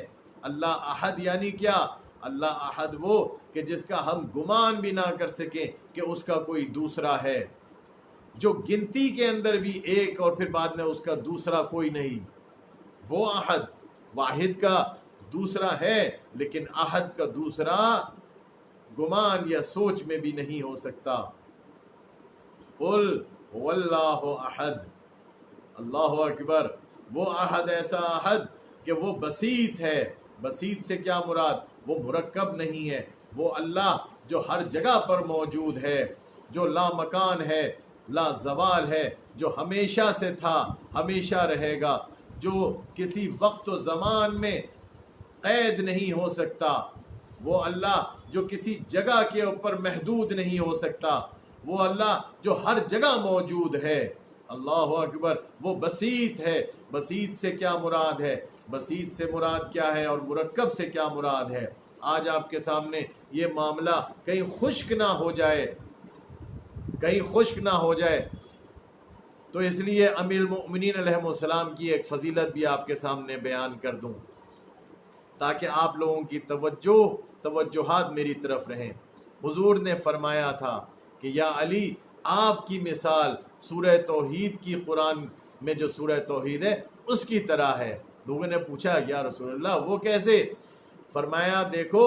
S1: اللہ احد یعنی کیا؟ اللہ احد وہ کہ جس کا ہم گمان بھی نہ کر سکیں کہ اس کا کوئی دوسرا ہے، جو گنتی کے اندر بھی ایک اور پھر بعد میں اس کا دوسرا کوئی نہیں۔ وہ احد، واحد کا دوسرا ہے لیکن احد کا دوسرا گمان یا سوچ میں بھی نہیں ہو سکتا۔ قل هو اللہ احد، اللہ اکبر۔ وہ احد ایسا احد کہ وہ بسیط ہے۔ بسیط سے کیا مراد؟ وہ مرکب نہیں ہے۔ وہ اللہ جو ہر جگہ پر موجود ہے، جو لا مکان ہے، لا زوال ہے، جو ہمیشہ سے تھا، ہمیشہ رہے گا، جو کسی وقت و زمان میں قید نہیں ہو سکتا۔ وہ اللہ جو کسی جگہ کے اوپر محدود نہیں ہو سکتا۔ وہ اللہ جو ہر جگہ موجود ہے۔ اللہ اکبر۔ وہ بسیط ہے۔ بسیط سے کیا مراد ہے؟ بسیط سے مراد کیا ہے اور مرکب سے کیا مراد ہے؟ آج آپ کے سامنے یہ معاملہ کہیں خشک نہ ہو جائے، کہیں خشک نہ ہو جائے، تو اس لیے امیر المؤمنین علیہ السلام کی ایک فضیلت بھی آپ کے سامنے بیان کر دوں تاکہ آپ لوگوں کی توجہات میری طرف رہیں۔ حضور نے فرمایا تھا کہ یا علی، آپ کی مثال سورہ توحید کی، قرآن میں جو سورہ توحید ہے اس کی طرح ہے۔ لوگوں نے پوچھا یا رسول اللہ وہ کیسے؟ فرمایا دیکھو،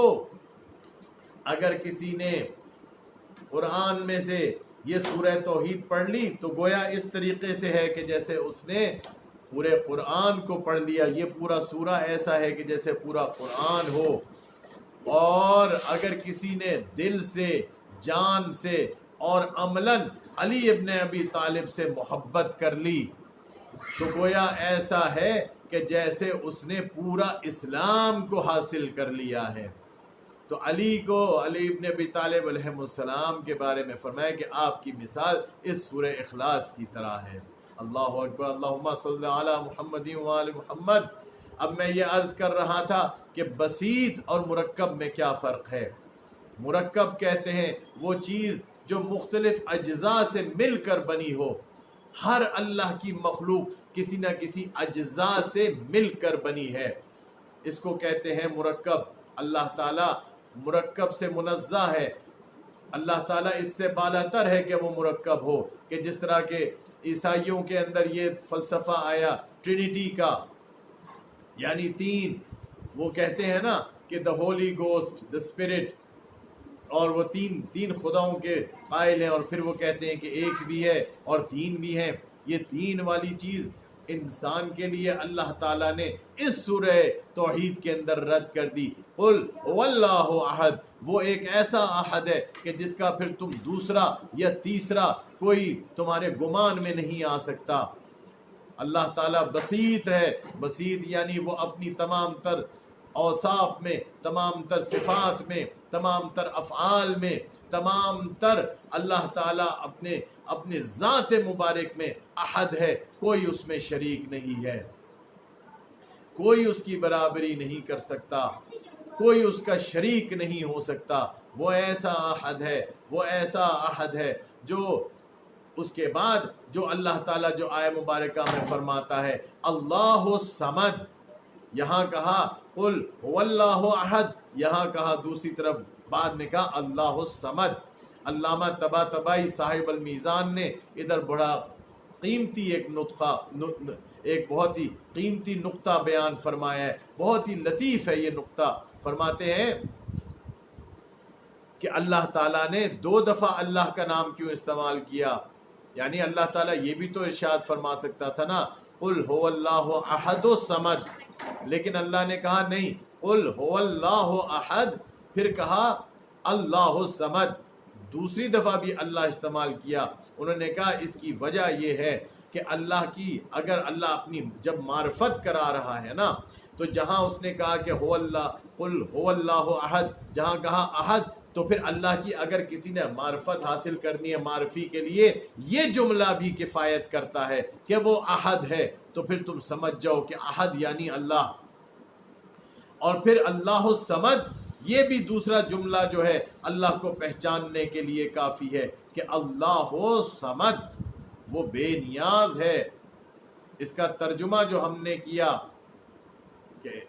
S1: اگر کسی نے قرآن میں سے یہ سورہ توحید پڑھ لی تو گویا اس طریقے سے ہے کہ جیسے اس نے پورے قرآن کو پڑھ لیا۔ یہ پورا سورہ ایسا ہے کہ جیسے پورا قرآن ہو۔ اور اگر کسی نے دل سے، جان سے اور عملاً علی ابن ابی طالب سے محبت کر لی تو گویا ایسا ہے کہ جیسے اس نے پورا اسلام کو حاصل کر لیا ہے۔ تو علی ابن ابی طالب علیہ السلام کے بارے میں فرمایا کہ آپ کی مثال اس سورہ اخلاص کی طرح ہے۔ اللہ اکبر۔ اللہم صلی علی محمد وآل محمد۔ اب میں یہ عرض کر رہا تھا کہ بسیط اور مرکب میں کیا فرق ہے۔ مرکب کہتے ہیں وہ چیز جو مختلف اجزاء سے مل کر بنی ہو۔ ہر اللہ کی مخلوق کسی نہ کسی اجزاء سے مل کر بنی ہے، اس کو کہتے ہیں مرکب۔ اللہ تعالیٰ مرکب سے منزہ ہے۔ اللہ تعالیٰ اس سے بالاتر ہے کہ وہ مرکب ہو، کہ جس طرح کے عیسائیوں کے اندر یہ فلسفہ آیا ٹرینٹی کا، یعنی تین، وہ کہتے ہیں نا کہ دا ہولی گوسٹ، دا اسپرٹ، اور وہ تین خداؤں کے قائل ہیں، اور پھر وہ کہتے ہیں کہ ایک بھی ہے اور تین بھی ہیں۔ یہ تین والی چیز انسان کے لیے اللہ تعالیٰ نے اس سورہ توحید کے اندر رد کر دی۔ قل هو اللہ احد، وہ ایک ایسا احد ہے کہ جس کا پھر تم دوسرا یا تیسرا کوئی تمہارے گمان میں نہیں آ سکتا۔ اللہ تعالیٰ بسیط ہے۔ بسیط یعنی وہ اپنی تمام تر اوصاف میں، تمام تر صفات میں، تمام تر افعال میں، تمام تر اللہ تعالیٰ اپنے ذات مبارک میں احد ہے، کوئی اس میں شریک نہیں ہے، کوئی اس کی برابری نہیں کر سکتا، کوئی اس کا شریک نہیں ہو سکتا۔ وہ ایسا احد ہے، وہ ایسا احد ہے جو اس کے بعد جو اللہ تعالیٰ جو آیہ مبارکہ میں فرماتا ہے اللہ الصمد، یہاں کہا قل هو اللہ احد، یہاں کہا دوسری طرف بعد میں کہا اللہ الصمد۔ علامہ طباطبائی صاحب المیزان نے ادھر بڑا قیمتی ایک بہت ہی قیمتی نقطہ بیان فرمایا ہے، بہت ہی لطیف ہے یہ نقطہ۔ فرماتے ہیں کہ اللہ تعالیٰ نے 2 دفعہ اللہ کا نام کیوں استعمال کیا؟ یعنی اللہ تعالیٰ یہ بھی تو ارشاد فرما سکتا تھا نا قل هو اللہ احد الصمد، لیکن اللہ نے کہا نہیں، قل هو اللہ احد، پھر کہا اللہ الصمد، دوسری دفعہ بھی اللہ استعمال کیا۔ انہوں نے کہا اس کی وجہ یہ ہے کہ اللہ کی، اگر اللہ اپنی جب معرفت کرا رہا ہے نا، تو جہاں اس نے کہا کہ هو اللہ، قل هو اللہ احد، جہاں کہا احد، تو پھر اللہ کی اگر کسی نے معرفت حاصل کرنی ہے معرفی کے لیے، یہ جملہ بھی کفایت کرتا ہے کہ وہ احد ہے، تو پھر تم سمجھ جاؤ کہ احد یعنی اللہ۔ اور پھر اللہ الصمد یہ بھی دوسرا جملہ جو ہے اللہ کو پہچاننے کے لیے کافی ہے کہ اللہ صمد، وہ بے نیاز ہے۔ اس کا ترجمہ جو ہم نے کیا کہ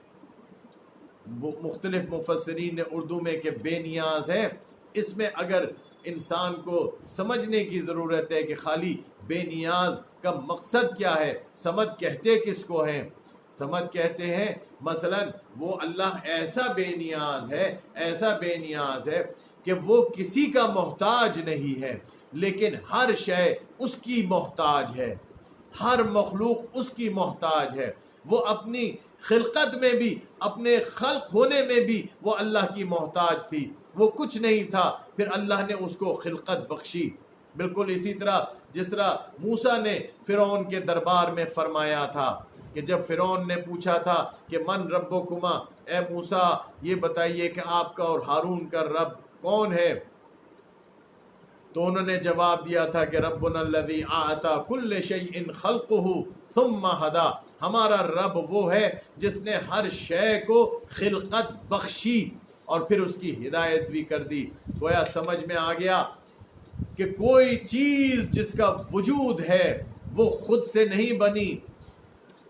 S1: مختلف مفسرین نے اردو میں کہ بے نیاز ہے، اس میں اگر انسان کو سمجھنے کی ضرورت ہے کہ خالی بے نیاز کا مقصد کیا ہے، سمد کہتے کس کو ہیں؟ سمد کہتے ہیں مثلا وہ اللہ ایسا بے نیاز ہے، ایسا بے نیاز ہے کہ وہ کسی کا محتاج نہیں ہے، لیکن ہر شے اس کی محتاج ہے، ہر مخلوق اس کی محتاج ہے۔ وہ اپنی خلقت میں بھی، اپنے خلق ہونے میں بھی وہ اللہ کی محتاج تھی، وہ کچھ نہیں تھا، پھر اللہ نے اس کو خلقت بخشی۔ بالکل اسی طرح جس طرح موسیٰ نے فرعون کے دربار میں فرمایا تھا کہ جب فرعون نے پوچھا تھا کہ من ربکما، اے موسیٰ یہ بتائیے کہ آپ کا اور ہارون کا رب کون ہے؟ تو انہوں نے جواب دیا تھا کہ ربنا الذی اعطی کل شیء خلقہ ثم ہدی، ہمارا رب وہ ہے جس نے ہر شے کو خلقت بخشی اور پھر اس کی ہدایت بھی کر دی۔ گویا سمجھ میں آ گیا کہ کوئی چیز جس کا وجود ہے وہ خود سے نہیں بنی،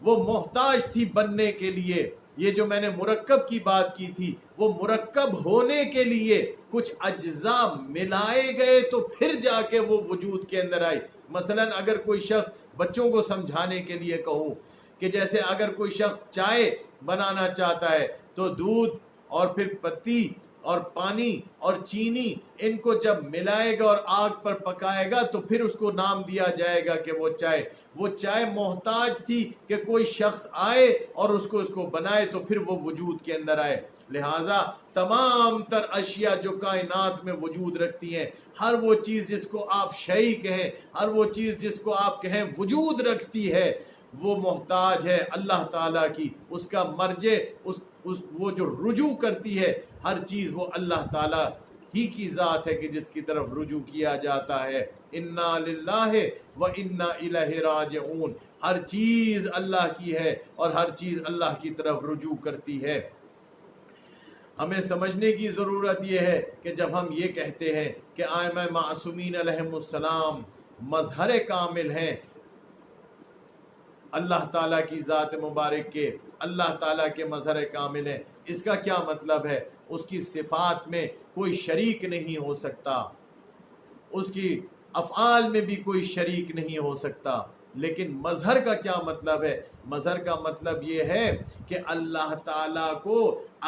S1: وہ محتاج تھی بننے کے لیے۔ یہ جو میں نے مرکب کی بات کی تھی، وہ مرکب ہونے کے لیے کچھ اجزاء ملائے گئے تو پھر جا کے وہ وجود کے اندر آئی۔ مثلا اگر کوئی شخص، بچوں کو سمجھانے کے لیے کہوں کہ جیسے اگر کوئی شخص چائے بنانا چاہتا ہے تو دودھ اور پھر پتی اور پانی اور چینی ان کو جب ملائے گا اور آگ پر پکائے گا تو پھر اس کو نام دیا جائے گا کہ وہ چائے محتاج تھی کہ کوئی شخص آئے اور اس کو بنائے تو پھر وہ وجود کے اندر آئے۔ لہٰذا تمام تر اشیاء جو کائنات میں وجود رکھتی ہیں، ہر وہ چیز جس کو آپ شیء کہیں، ہر وہ چیز جس کو آپ کہیں وجود رکھتی ہے، وہ محتاج ہے اللہ تعالیٰ کی، اس کا مرجع، وہ جو رجوع کرتی ہے ہر چیز وہ اللہ تعالیٰ ہی کی ذات ہے کہ جس کی طرف رجوع کیا جاتا ہے۔ انا للہ و انا الیہ راجعون، ہر چیز اللہ کی ہے اور ہر چیز اللہ کی طرف رجوع کرتی ہے۔ ہمیں سمجھنے کی ضرورت یہ ہے کہ جب ہم یہ کہتے ہیں کہ ائمہ معصومین علیہم السلام مظہر کامل ہیں اللہ تعالیٰ کی ذات مبارک کے، اللہ تعالیٰ کے مظہر کامل ہیں، اس کا کیا مطلب ہے؟ اس کی صفات میں کوئی شریک نہیں ہو سکتا، اس کی افعال میں بھی کوئی شریک نہیں ہو سکتا۔ لیکن مظہر کا کیا مطلب ہے؟ مظہر کا مطلب یہ ہے کہ اللہ تعالیٰ کو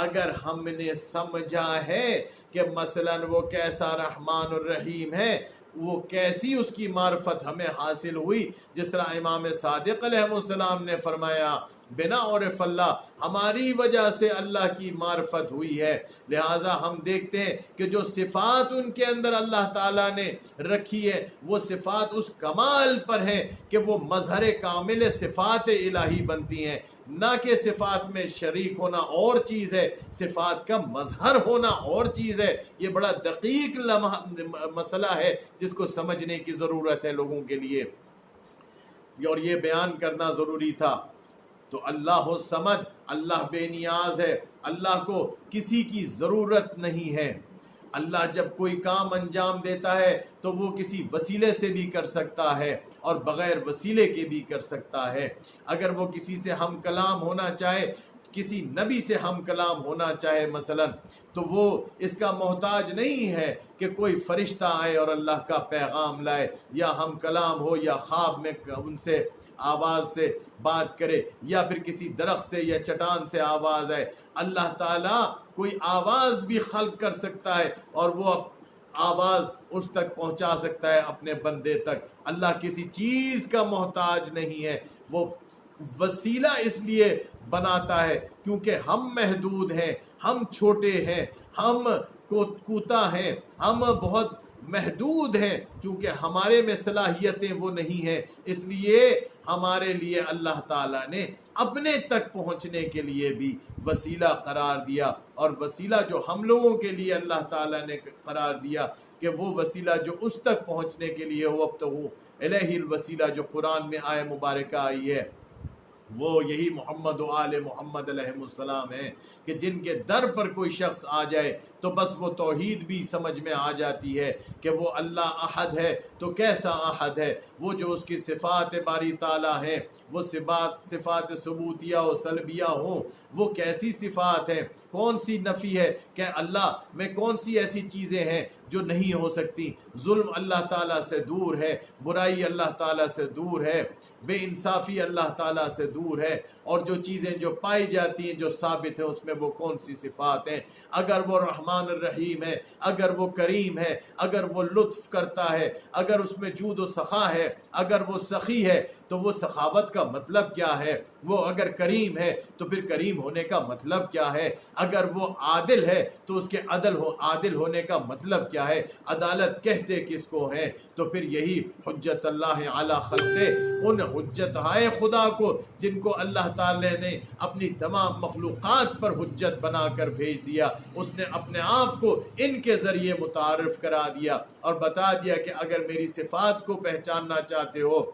S1: اگر ہم نے سمجھا ہے کہ مثلا وہ کیسا رحمان الرحیم ہے، وہ کیسی اس کی معرفت ہمیں حاصل ہوئی، جس طرح امام صادق علیہ السلام نے فرمایا بنا عرف اللہ، ہماری وجہ سے اللہ کی معرفت ہوئی ہے۔ لہٰذا ہم دیکھتے ہیں کہ جو صفات ان کے اندر اللہ تعالیٰ نے رکھی ہے وہ صفات اس کمال پر ہیں کہ وہ مظہر کامل صفات الہی بنتی ہیں، نہ کہ صفات میں شریک ہونا اور چیز ہے، صفات کا مظہر ہونا اور چیز ہے۔ یہ بڑا دقیق مسئلہ ہے جس کو سمجھنے کی ضرورت ہے لوگوں کے لیے، اور یہ بیان کرنا ضروری تھا۔ تو اللہ الصمد، اللہ بے نیاز ہے، اللہ کو کسی کی ضرورت نہیں ہے۔ اللہ جب کوئی کام انجام دیتا ہے تو وہ کسی وسیلے سے بھی کر سکتا ہے اور بغیر وسیلے کے بھی کر سکتا ہے۔ اگر وہ کسی سے ہم کلام ہونا چاہے، کسی نبی سے ہم کلام ہونا چاہے مثلا، تو وہ اس کا محتاج نہیں ہے کہ کوئی فرشتہ آئے اور اللہ کا پیغام لائے، یا ہم کلام ہو یا خواب میں ان سے آواز سے بات کرے، یا پھر کسی درخت سے یا چٹان سے آواز آئے۔ اللہ تعالیٰ کوئی آواز بھی خلق کر سکتا ہے اور وہ آواز اس تک پہنچا سکتا ہے اپنے بندے تک۔ اللہ کسی چیز کا محتاج نہیں ہے، وہ وسیلہ اس لیے بناتا ہے کیونکہ ہم محدود ہیں، ہم چھوٹے ہیں، ہم کوتا ہیں، ہم بہت محدود ہیں، چونکہ ہمارے میں صلاحیتیں وہ نہیں ہیں، اس لیے ہمارے لیے اللہ تعالیٰ نے اپنے تک پہنچنے کے لیے بھی وسیلہ قرار دیا، اور وسیلہ جو ہم لوگوں کے لیے اللہ تعالیٰ نے قرار دیا کہ وہ وسیلہ جو اس تک پہنچنے کے لیے وابتغوا الیہ الوسیلہ، جو قرآن میں آیہ مبارکہ آئی ہے وہ یہی محمد و آل محمد علیہ السلام ہیں کہ جن کے در پر کوئی شخص آ جائے تو بس وہ توحید بھی سمجھ میں آ جاتی ہے کہ وہ اللہ احد ہے تو کیسا احد ہے، وہ جو اس کی صفات باری تعالیٰ ہیں وہ صفات ثبوتیہ و سلبیہ ہوں، وہ کیسی صفات ہیں، کون سی نفی ہے کہ اللہ میں کون سی ایسی چیزیں ہیں جو نہیں ہو سکتی، ظلم اللہ تعالیٰ سے دور ہے، برائی اللہ تعالیٰ سے دور ہے، بے انصافی اللہ تعالیٰ سے دور ہے، اور جو چیزیں جو پائی جاتی ہیں جو ثابت ہیں اس میں وہ کون سی صفات ہیں، اگر وہ رحمان الرحیم ہے، اگر وہ کریم ہے، اگر وہ لطف کرتا ہے، اگر اس میں جود و سخا ہے، اگر وہ سخی ہے تو وہ سخاوت کا مطلب کیا ہے، وہ اگر کریم ہے تو پھر کریم ہونے کا مطلب کیا ہے، اگر وہ عادل ہے تو اس کے عادل ہونے کا مطلب کیا ہے، عدالت کہتے کس کو ہیں، تو پھر یہی حجت اللہ علی خلقے، ان حجت ہائے خدا کو جن کو اللہ تعالی نے اپنی تمام مخلوقات پر حجت بنا کر بھیج دیا، اس نے اپنے آپ کو ان کے ذریعے متعارف کرا دیا اور بتا دیا کہ اگر میری صفات کو پہچاننا چاہتے ہو،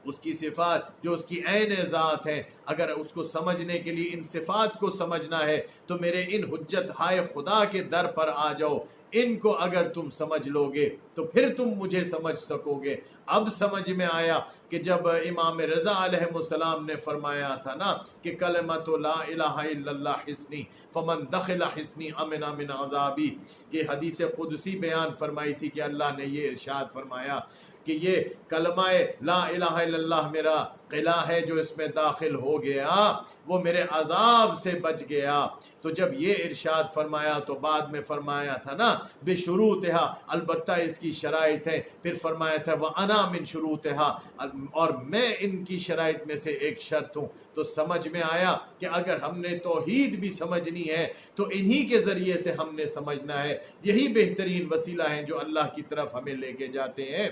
S1: اس کی صفات جو اس کی عین ذات ہیں، اگر اس کو سمجھنے کے لیے ان صفات کو سمجھنا ہے تو میرے ان حجت ہائے خدا کے در پر آ جاؤ، ان کو اگر تم سمجھ لو گے تو پھر تم مجھے سمجھ سکو گے۔ اب سمجھ میں آیا کہ جب امام رضا علیہ السلام نے فرمایا تھا نا کہ کلمۃ لا الہ الا اللہ حسنی فمن دخل حسنی امن من عذابی، یہ حدیث قدسی بیان فرمائی تھی کہ اللہ نے یہ ارشاد فرمایا کہ یہ کلمہ لا الہ الا اللہ میرا قلعہ ہے، جو اس میں داخل ہو گیا وہ میرے عذاب سے بچ گیا۔ تو جب یہ ارشاد فرمایا تو بعد میں فرمایا تھا نا بشروطہا، البتہ اس کی شرائط ہیں، پھر فرمایا تھا وَأَنَا مِن شُرُوطِہا، اور میں ان کی شرائط میں سے ایک شرط ہوں۔ تو سمجھ میں آیا کہ اگر ہم نے توحید بھی سمجھنی ہے تو انہی کے ذریعے سے ہم نے سمجھنا ہے، یہی بہترین وسیلہ ہیں جو اللہ کی طرف ہمیں لے کے جاتے ہیں۔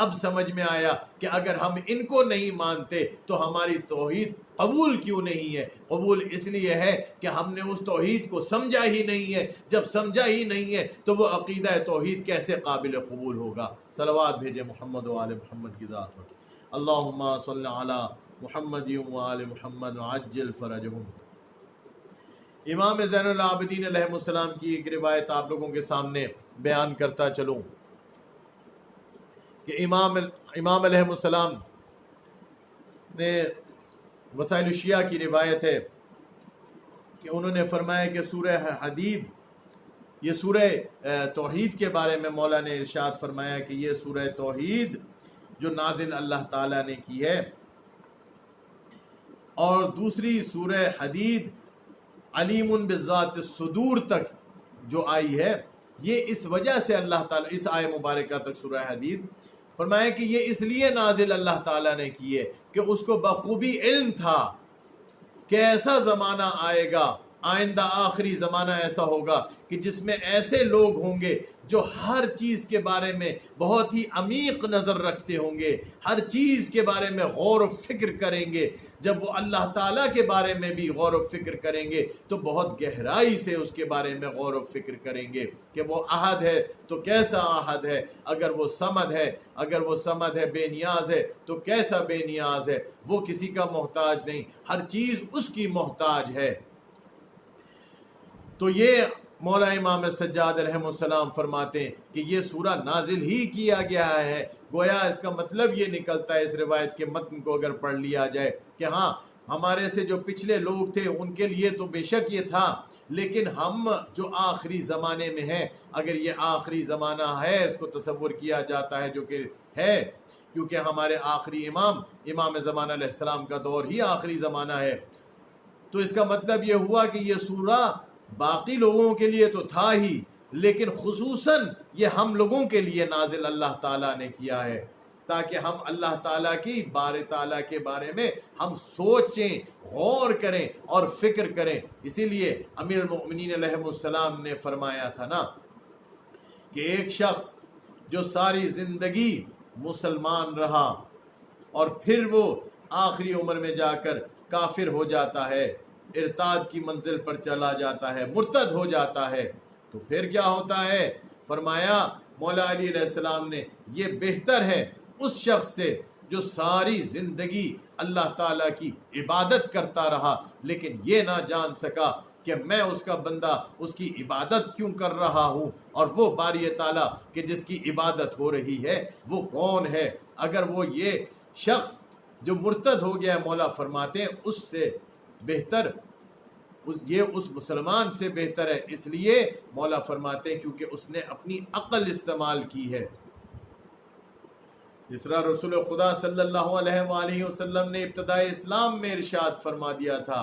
S1: اب سمجھ میں آیا کہ اگر ہم ان کو نہیں مانتے تو ہماری توحید قبول کیوں نہیں ہے؟ قبول اس لیے ہے کہ ہم نے اس توحید کو سمجھا ہی نہیں ہے، جب سمجھا ہی نہیں ہے تو وہ عقیدہ توحید کیسے قابل قبول ہوگا؟ صلوات بھیجے محمد و آل محمد کی ذات پر۔ اللہم صلی علی محمد و آل محمد وعجل فرجہم۔ امام زین العابدین علیہ السلام کی ایک روایت آپ لوگوں کے سامنے بیان کرتا چلوں کہ امام علیہ السلام نے وسائل الشیعہ کی روایت ہے کہ انہوں نے فرمایا کہ سورہ حدید، یہ سورہ توحید کے بارے میں مولا نے ارشاد فرمایا کہ یہ سورہ توحید جو نازل اللہ تعالیٰ نے کی ہے، اور دوسری سورہ حدید علیم بذات الصدور تک جو آئی ہے، یہ اس وجہ سے اللہ تعالیٰ اس آیہ مبارکہ تک سورہ حدید فرمایا کہ یہ اس لیے نازل اللہ تعالیٰ نے کیے کہ اس کو بخوبی علم تھا کہ ایسا زمانہ آئے گا، آئندہ آخری زمانہ ایسا ہوگا کہ جس میں ایسے لوگ ہوں گے جو ہر چیز کے بارے میں بہت ہی عمیق نظر رکھتے ہوں گے، ہر چیز کے بارے میں غور و فکر کریں گے۔ جب وہ اللہ تعالیٰ کے بارے میں بھی غور و فکر کریں گے تو بہت گہرائی سے اس کے بارے میں غور و فکر کریں گے کہ وہ احد ہے تو کیسا احد ہے، اگر وہ صمد ہے بے نیاز ہے تو کیسا بے نیاز ہے، وہ کسی کا محتاج نہیں، ہر چیز اس کی محتاج ہے۔ تو یہ مولا امام سجاد علیہ السلام فرماتے ہیں کہ یہ سورہ نازل ہی کیا گیا ہے، گویا اس کا مطلب یہ نکلتا ہے اس روایت کے متن کو اگر پڑھ لیا جائے کہ ہاں ہمارے سے جو پچھلے لوگ تھے ان کے لیے تو بے شک یہ تھا، لیکن ہم جو آخری زمانے میں ہیں، اگر یہ آخری زمانہ ہے اس کو تصور کیا جاتا ہے جو کہ ہے، کیونکہ ہمارے آخری امام زمانہ علیہ السلام کا دور ہی آخری زمانہ ہے، تو اس کا مطلب یہ ہوا کہ یہ سورہ باقی لوگوں کے لیے تو تھا ہی، لیکن خصوصاً یہ ہم لوگوں کے لیے نازل اللہ تعالیٰ نے کیا ہے تاکہ ہم اللہ تعالیٰ کی بار تعالیٰ کے بارے میں ہم سوچیں، غور کریں اور فکر کریں۔ اسی لیے امیر المؤمنین علیہ السلام نے فرمایا تھا نا کہ ایک شخص جو ساری زندگی مسلمان رہا اور پھر وہ آخری عمر میں جا کر کافر ہو جاتا ہے، ارتاد کی منزل پر چلا جاتا ہے، مرتد ہو جاتا ہے، تو پھر کیا ہوتا ہے؟ فرمایا مولا علی علیہ السلام نے یہ بہتر ہے اس شخص سے جو ساری زندگی اللہ تعالیٰ کی عبادت کرتا رہا لیکن یہ نہ جان سکا کہ میں اس کا بندہ اس کی عبادت کیوں کر رہا ہوں، اور وہ باری تعالیٰ کہ جس کی عبادت ہو رہی ہے وہ کون ہے۔ اگر وہ یہ شخص جو مرتد ہو گیا ہے، مولا فرماتے ہیں اس سے بہتر یہ اس مسلمان سے بہتر ہے، اس لیے مولا فرماتے ہیں کیونکہ اس نے اپنی عقل استعمال کی ہے۔ جس طرح رسول خدا صلی اللہ علیہ وآلہ وسلم نے ابتدائے اسلام میں ارشاد فرما دیا تھا،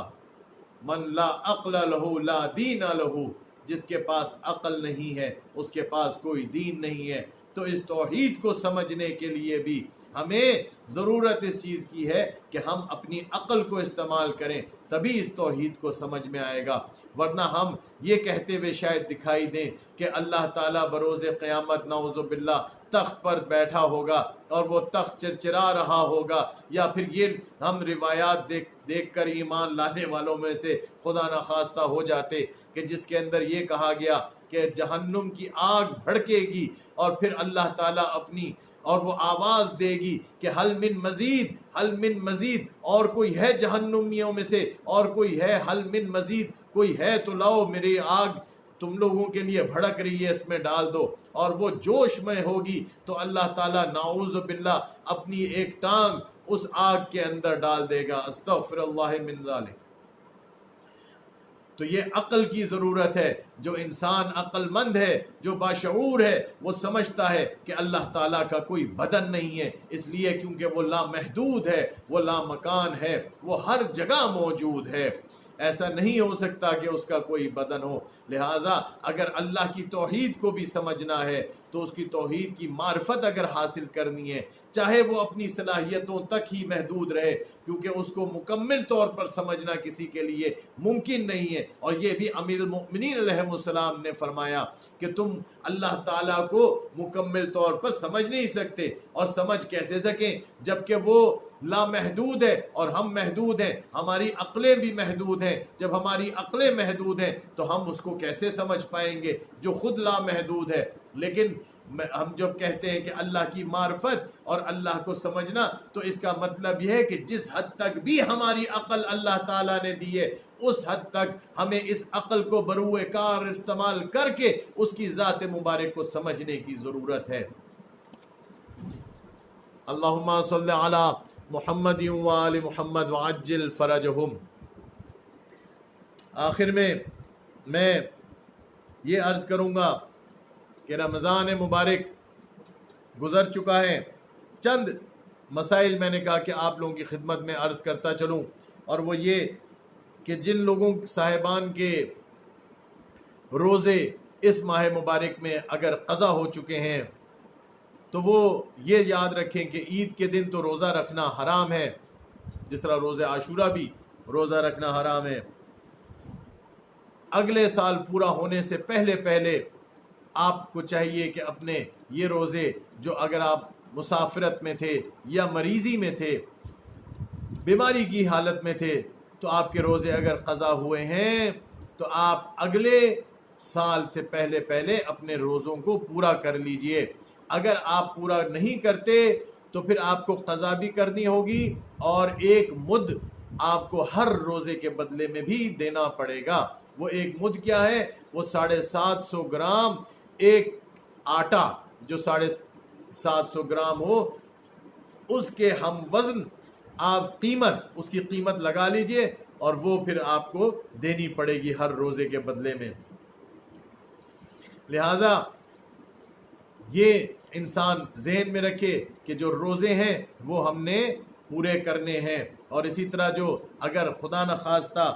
S1: من لا عقل لہو لا دین لہو، جس کے پاس عقل نہیں ہے اس کے پاس کوئی دین نہیں ہے۔ تو اس توحید کو سمجھنے کے لیے بھی ہمیں ضرورت اس چیز کی ہے کہ ہم اپنی عقل کو استعمال کریں، تبھی اس توحید کو سمجھ میں آئے گا۔ ورنہ ہم یہ کہتے ہوئے شاید دکھائی دیں کہ اللہ تعالیٰ بروز قیامت نعوذ باللہ تخت پر بیٹھا ہوگا اور وہ تخت چرچرا رہا ہوگا، یا پھر یہ ہم روایات دیکھ کر ایمان لانے والوں میں سے خدا نخواستہ ہو جاتے کہ جس کے اندر یہ کہا گیا کہ جہنم کی آگ بھڑکے گی اور پھر اللہ تعالیٰ اپنی اور وہ آواز دے گی کہ حل من مزید، حل من مزید، اور کوئی ہے جہنمیوں میں سے، اور کوئی ہے، حل من مزید، کوئی ہے تو لاؤ، میری آگ تم لوگوں کے لیے بھڑک رہی ہے، اس میں ڈال دو۔ اور وہ جوش میں ہوگی تو اللہ تعالیٰ نعوذ باللہ اپنی ایک ٹانگ اس آگ کے اندر ڈال دے گا، استغفر اللہ من ذالک۔ تو یہ عقل کی ضرورت ہے۔ جو انسان عقل مند ہے، جو باشعور ہے، وہ سمجھتا ہے کہ اللہ تعالیٰ کا کوئی بدن نہیں ہے، اس لیے کیونکہ وہ لامحدود ہے، وہ لامکان ہے، وہ ہر جگہ موجود ہے۔ ایسا نہیں ہو سکتا کہ اس کا کوئی بدن ہو۔ لہٰذا اگر اللہ کی توحید کو بھی سمجھنا ہے تو اس کی توحید کی معرفت اگر حاصل کرنی ہے، چاہے وہ اپنی صلاحیتوں تک ہی محدود رہے، کیونکہ اس کو مکمل طور پر سمجھنا کسی کے لیے ممکن نہیں ہے۔ اور یہ بھی امیر المؤمنین علیہ السلام نے فرمایا کہ تم اللہ تعالیٰ کو مکمل طور پر سمجھ نہیں سکتے، اور سمجھ کیسے سکیں جبکہ وہ لامحدود ہے اور ہم محدود ہیں، ہماری عقلیں بھی محدود ہیں۔ جب ہماری عقلیں محدود ہیں تو ہم اس کو کیسے سمجھ پائیں گے جو خود لامحدود ہے؟ لیکن ہم جب کہتے ہیں کہ اللہ کی معرفت اور اللہ کو سمجھنا، تو اس کا مطلب یہ ہے کہ جس حد تک بھی ہماری عقل اللہ تعالیٰ نے دی ہے، اس حد تک ہمیں اس عقل کو بروئے کار استعمال کر کے اس کی ذات مبارک کو سمجھنے کی ضرورت ہے۔ اللہم صلی علی محمد وآل محمد وعجل فرجہم۔ آخر میں یہ عرض کروں گا کہ رمضان مبارک گزر چکا ہے۔ چند مسائل میں نے کہا کہ آپ لوگوں کی خدمت میں عرض کرتا چلوں، اور وہ یہ کہ جن لوگوں صاحبان کے روزے اس ماہ مبارک میں اگر قضا ہو چکے ہیں تو وہ یہ یاد رکھیں کہ عید کے دن تو روزہ رکھنا حرام ہے، جس طرح روزہ عاشورہ بھی روزہ رکھنا حرام ہے۔ اگلے سال پورا ہونے سے پہلے آپ کو چاہیے کہ اپنے یہ روزے جو اگر آپ مسافرت میں تھے یا مریضی میں تھے، بیماری کی حالت میں تھے، تو آپ کے روزے اگر قضا ہوئے ہیں تو آپ اگلے سال سے پہلے اپنے روزوں کو پورا کر لیجئے۔ اگر آپ پورا نہیں کرتے تو پھر آپ کو قضا بھی کرنی ہوگی، اور ایک مد آپ کو ہر روزے کے بدلے میں بھی دینا پڑے گا۔ وہ ایک مد کیا ہے؟ وہ 750 گرام ایک آٹا جو 750 گرام ہو، اس کے ہم وزن آپ اس کی قیمت لگا لیجئے، اور وہ پھر آپ کو دینی پڑے گی ہر روزے کے بدلے میں۔ لہذا یہ انسان ذہن میں رکھے کہ جو روزے ہیں وہ ہم نے پورے کرنے ہیں۔ اور اسی طرح جو اگر خدا نخواستہ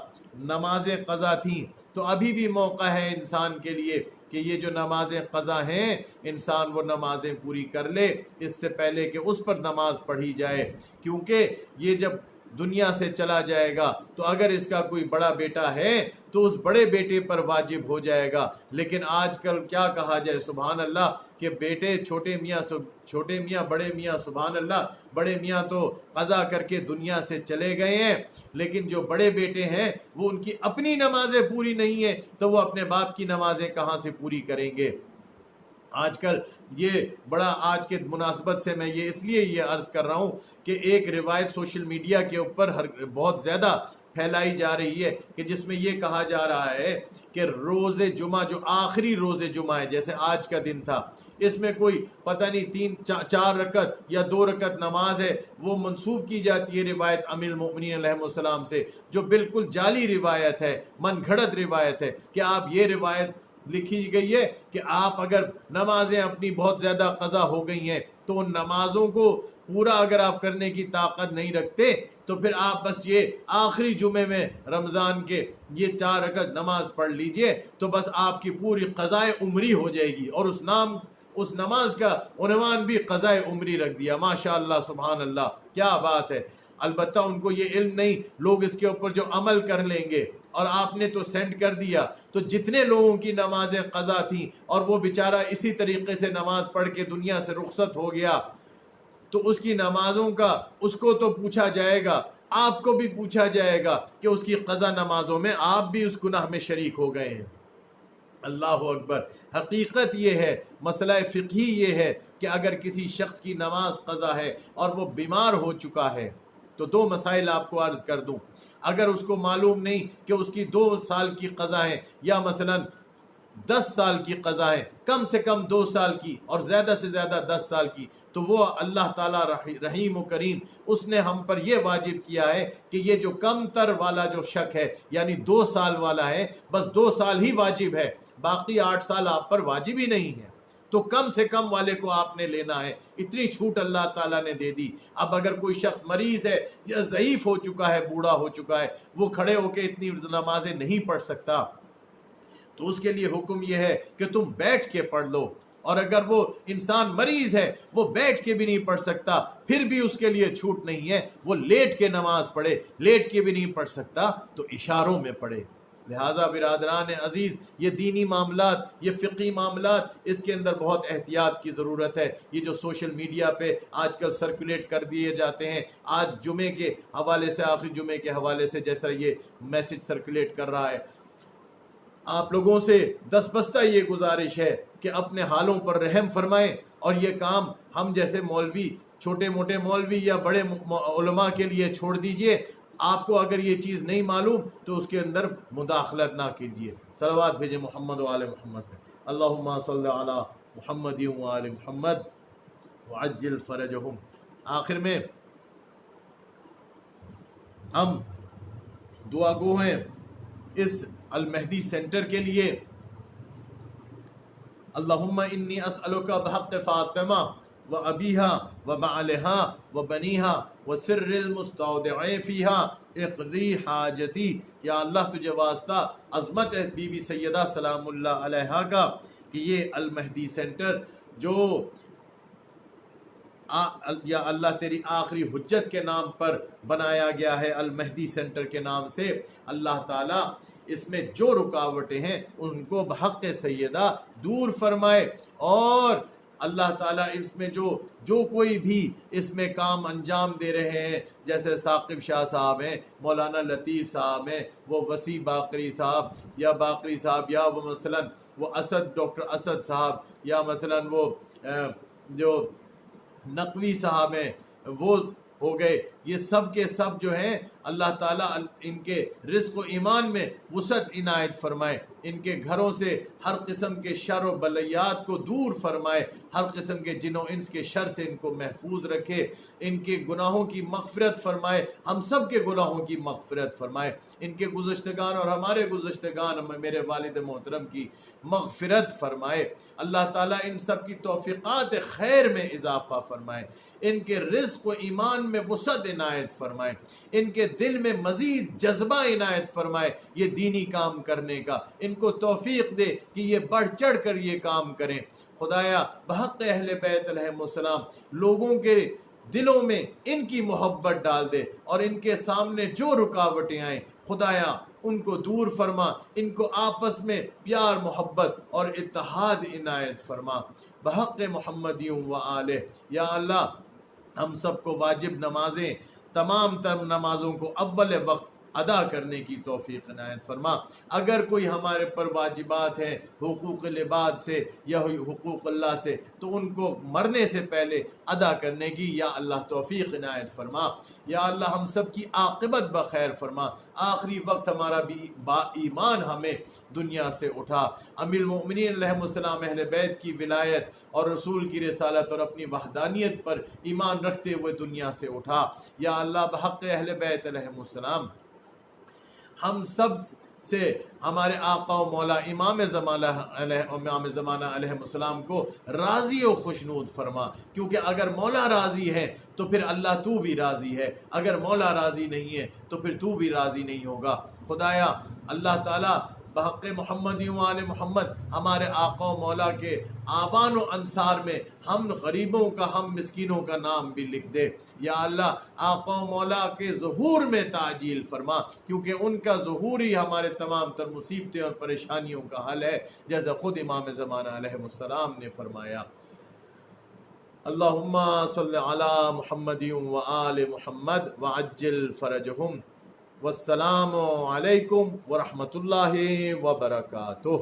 S1: نمازیں قضا تھیں تو ابھی بھی موقع ہے انسان کے لیے کہ یہ جو نمازیں قضا ہیں انسان وہ نمازیں پوری کر لے اس سے پہلے کہ اس پر نماز پڑھی جائے، کیونکہ یہ جب دنیا سے چلا جائے گا تو اگر اس کا کوئی بڑا بیٹا ہے تو اس بڑے بیٹے پر واجب ہو جائے گا۔ لیکن آج کل کیا کہا جائے، سبحان اللہ، کہ بیٹے چھوٹے میاں بڑے میاں، سبحان اللہ، بڑے میاں تو قضا کر کے دنیا سے چلے گئے ہیں، لیکن جو بڑے بیٹے ہیں وہ ان کی اپنی نمازیں پوری نہیں ہیں تو وہ اپنے باپ کی نمازیں کہاں سے پوری کریں گے؟ آج کل یہ بڑا آج کے مناسبت سے میں یہ اس لیے یہ عرض کر رہا ہوں کہ ایک روایت سوشل میڈیا کے اوپر بہت زیادہ پھیلائی جا رہی ہے کہ جس میں یہ کہا جا رہا ہے کہ روز جمعہ جو آخری روز جمعہ ہے، جیسے آج کا دن تھا، اس میں کوئی پتہ نہیں 3-4 رکعت یا 2 رکعت نماز ہے، وہ منسوب کی جاتی ہے روایت امیر المؤمنین علیہ السلام سے، جو بالکل جعلی روایت ہے، من گھڑت روایت ہے کہ آپ یہ روایت لکھی گئی ہے کہ آپ اگر نمازیں اپنی بہت زیادہ قضا ہو گئی ہیں تو ان نمازوں کو پورا اگر آپ کرنے کی طاقت نہیں رکھتے تو پھر آپ بس یہ آخری جمعے میں رمضان کے یہ 4 رکعت نماز پڑھ لیجئے تو بس آپ کی پوری قضائے عمری ہو جائے گی، اور اس نماز کا عنوان بھی قضائے عمری رکھ دیا۔ ماشاء اللہ، سبحان اللہ، کیا بات ہے۔ البتہ ان کو یہ علم نہیں، لوگ اس کے اوپر جو عمل کر لیں گے، اور آپ نے تو سینڈ کر دیا تو جتنے لوگوں کی نمازیں قضا تھیں اور وہ بیچارہ اسی طریقے سے نماز پڑھ کے دنیا سے رخصت ہو گیا، تو اس کی نمازوں کا اس کو تو پوچھا جائے گا، آپ کو بھی پوچھا جائے گا کہ اس کی قضا نمازوں میں آپ بھی اس گناہ میں شریک ہو گئے ہیں۔ اللہ اکبر۔ حقیقت یہ ہے، مسئلہ فقہی یہ ہے کہ اگر کسی شخص کی نماز قضا ہے اور وہ بیمار ہو چکا ہے تو 2 مسائل آپ کو عرض کر دوں۔ اگر اس کو معلوم نہیں کہ اس کی 2 سال کی قضا ہے یا مثلا 10 سال کی قضا ہے، کم سے کم 2 سال کی اور زیادہ سے زیادہ 10 سال کی، تو وہ اللہ تعالیٰ رحیم و کریم اس نے ہم پر یہ واجب کیا ہے کہ یہ جو کم تر والا جو شک ہے یعنی 2 سال والا ہے، بس 2 سال ہی واجب ہے، باقی 8 سال آپ پر واجب ہی نہیں ہے، تو کم سے کم والے کو آپ نے لینا ہے۔ اتنی چھوٹ اللہ تعالیٰ نے دے دی۔ اب اگر کوئی شخص مریض ہے یا ضعیف ہو چکا ہے، بوڑھا ہو چکا ہے، وہ کھڑے ہو کے اتنی نمازیں نہیں پڑھ سکتا، تو اس کے لیے حکم یہ ہے کہ تم بیٹھ کے پڑھ لو، اور اگر وہ انسان مریض ہے، وہ بیٹھ کے بھی نہیں پڑھ سکتا، پھر بھی اس کے لیے چھوٹ نہیں ہے، وہ لیٹ کے نماز پڑھے، لیٹ کے بھی نہیں پڑھ سکتا تو اشاروں میں پڑھے۔ لہٰذا برادران عزیز، یہ دینی معاملات، یہ فقہی معاملات، اس کے اندر بہت احتیاط کی ضرورت ہے۔ یہ جو سوشل میڈیا پہ آج کل سرکولیٹ کر دیے جاتے ہیں، آج جمعے کے حوالے سے، آخری جمعے کے حوالے سے جیسا یہ میسج سرکولیٹ کر رہا ہے، آپ لوگوں سے دستبستہ یہ گزارش ہے کہ اپنے حالوں پر رحم فرمائیں، اور یہ کام ہم جیسے مولوی، چھوٹے موٹے مولوی یا بڑے علماء کے لیے چھوڑ دیجئے۔ آپ کو اگر یہ چیز نہیں معلوم تو اس کے اندر مداخلت نہ کیجیے۔ صلوات بھیجیں محمد و آل محمد میں۔ اللہم صلی علی محمد و آل محمد وعجل فرجہم۔ آخر میں ہم دعا گو ہیں اس المہدی سینٹر کے لیے۔ اللہم انی اسألک بحق فاطمہ و ابیہا و بعلہا و بنیہا و سر المستودع فیہا اقضی حاجتی۔ یا اللہ تجھے واسطہ عظمت ہے بی بی سیدہ سلام اللہ علیہا کا کہ یہ المہدی سینٹر جو یا اللہ تیری آخری حجت کے نام پر بنایا گیا ہے، المہدی سینٹر کے نام سے، اللہ تعالیٰ اس میں جو رکاوٹیں ہیں ان کو بحق سیدہ دور فرمائے، اور اللہ تعالیٰ اس میں جو کوئی بھی اس میں کام انجام دے رہے ہیں، جیسے ثاقب شاہ صاحب ہیں، مولانا لطیف صاحب ہیں، وہ وسیع باقری صاحب یا باقری صاحب، یا وہ مثلا وہ ڈاکٹر اسد صاحب، یا مثلا وہ جو نقوی صاحب ہیں، وہ ہو گئے، یہ سب کے سب جو ہیں اللہ تعالیٰ ان کے رزق و ایمان میں وسعت عنایت فرمائے، ان کے گھروں سے ہر قسم کے شر و بلیات کو دور فرمائے، ہر قسم کے جن و انس کے شر سے ان کو محفوظ رکھے، ان کے گناہوں کی مغفرت فرمائے، ہم سب کے گناہوں کی مغفرت فرمائے، ان کے گزشتگان اور ہمارے گزشتگان، میرے والد محترم کی مغفرت فرمائے۔ اللہ تعالیٰ ان سب کی توفیقات خیر میں اضافہ فرمائے، ان کے رزق و ایمان میں وسعت عنایت فرمائے، ان کے دل میں مزید جذبہ عنایت فرمائے یہ دینی کام کرنے کا، ان کو توفیق دے کہ یہ بڑھ چڑھ کر یہ کام کریں۔ خدایا بحق اہل بیت علیہم السلام لوگوں کے دلوں میں ان کی محبت ڈال دے، اور ان کے سامنے جو رکاوٹیں آئیں خدایا ان کو دور فرما، ان کو آپس میں پیار محبت اور اتحاد عنایت فرما بحق محمدیوں و آلہ۔ یا اللہ ہم سب کو واجب نمازیں، تمام تر نمازوں کو اول وقت ادا کرنے کی توفیق عنایت فرما۔ اگر کوئی ہمارے پر واجبات ہیں حقوق العباد سے یا حقوق اللہ سے تو ان کو مرنے سے پہلے ادا کرنے کی یا اللہ توفیق عنایت فرما۔ یا اللہ ہم سب کی عاقبت بخیر فرما، آخری وقت ہمارا بھی با ایمان ہمیں دنیا سے اٹھا۔ امیر المؤمنین علیہ السلام اہل بیت کی ولایت اور رسول کی رسالت اور اپنی وحدانیت پر ایمان رکھتے ہوئے دنیا سے اٹھا۔ یا اللہ بحق اہل بیت علیہ السلام ہم سب سے ہمارے آقا و مولا امام زمانہ علیہ السلام کو راضی و خوشنود فرما، کیونکہ اگر مولا راضی ہے تو پھر اللہ تو بھی راضی ہے، اگر مولا راضی نہیں ہے تو پھر تو بھی راضی نہیں ہوگا۔ خدایا اللہ تعالیٰ بحق محمد و آل محمد ہمارے آقا و مولا کے آبان و انصار میں ہم غریبوں کا ہم مسکینوں کا نام بھی لکھ دے۔ یا اللہ آقا و مولا کے ظہور میں تعجیل فرما، کیونکہ ان کا ظہور ہی ہمارے تمام تر مصیبتیں اور پریشانیوں کا حل ہے، جیسا خود امام زمانہ علیہ السلام نے فرمایا۔ اللہم صلی علی محمد و آل محمد وعجل فرجہم، والسلام علیکم ورحمۃ اللہ وبرکاتہ۔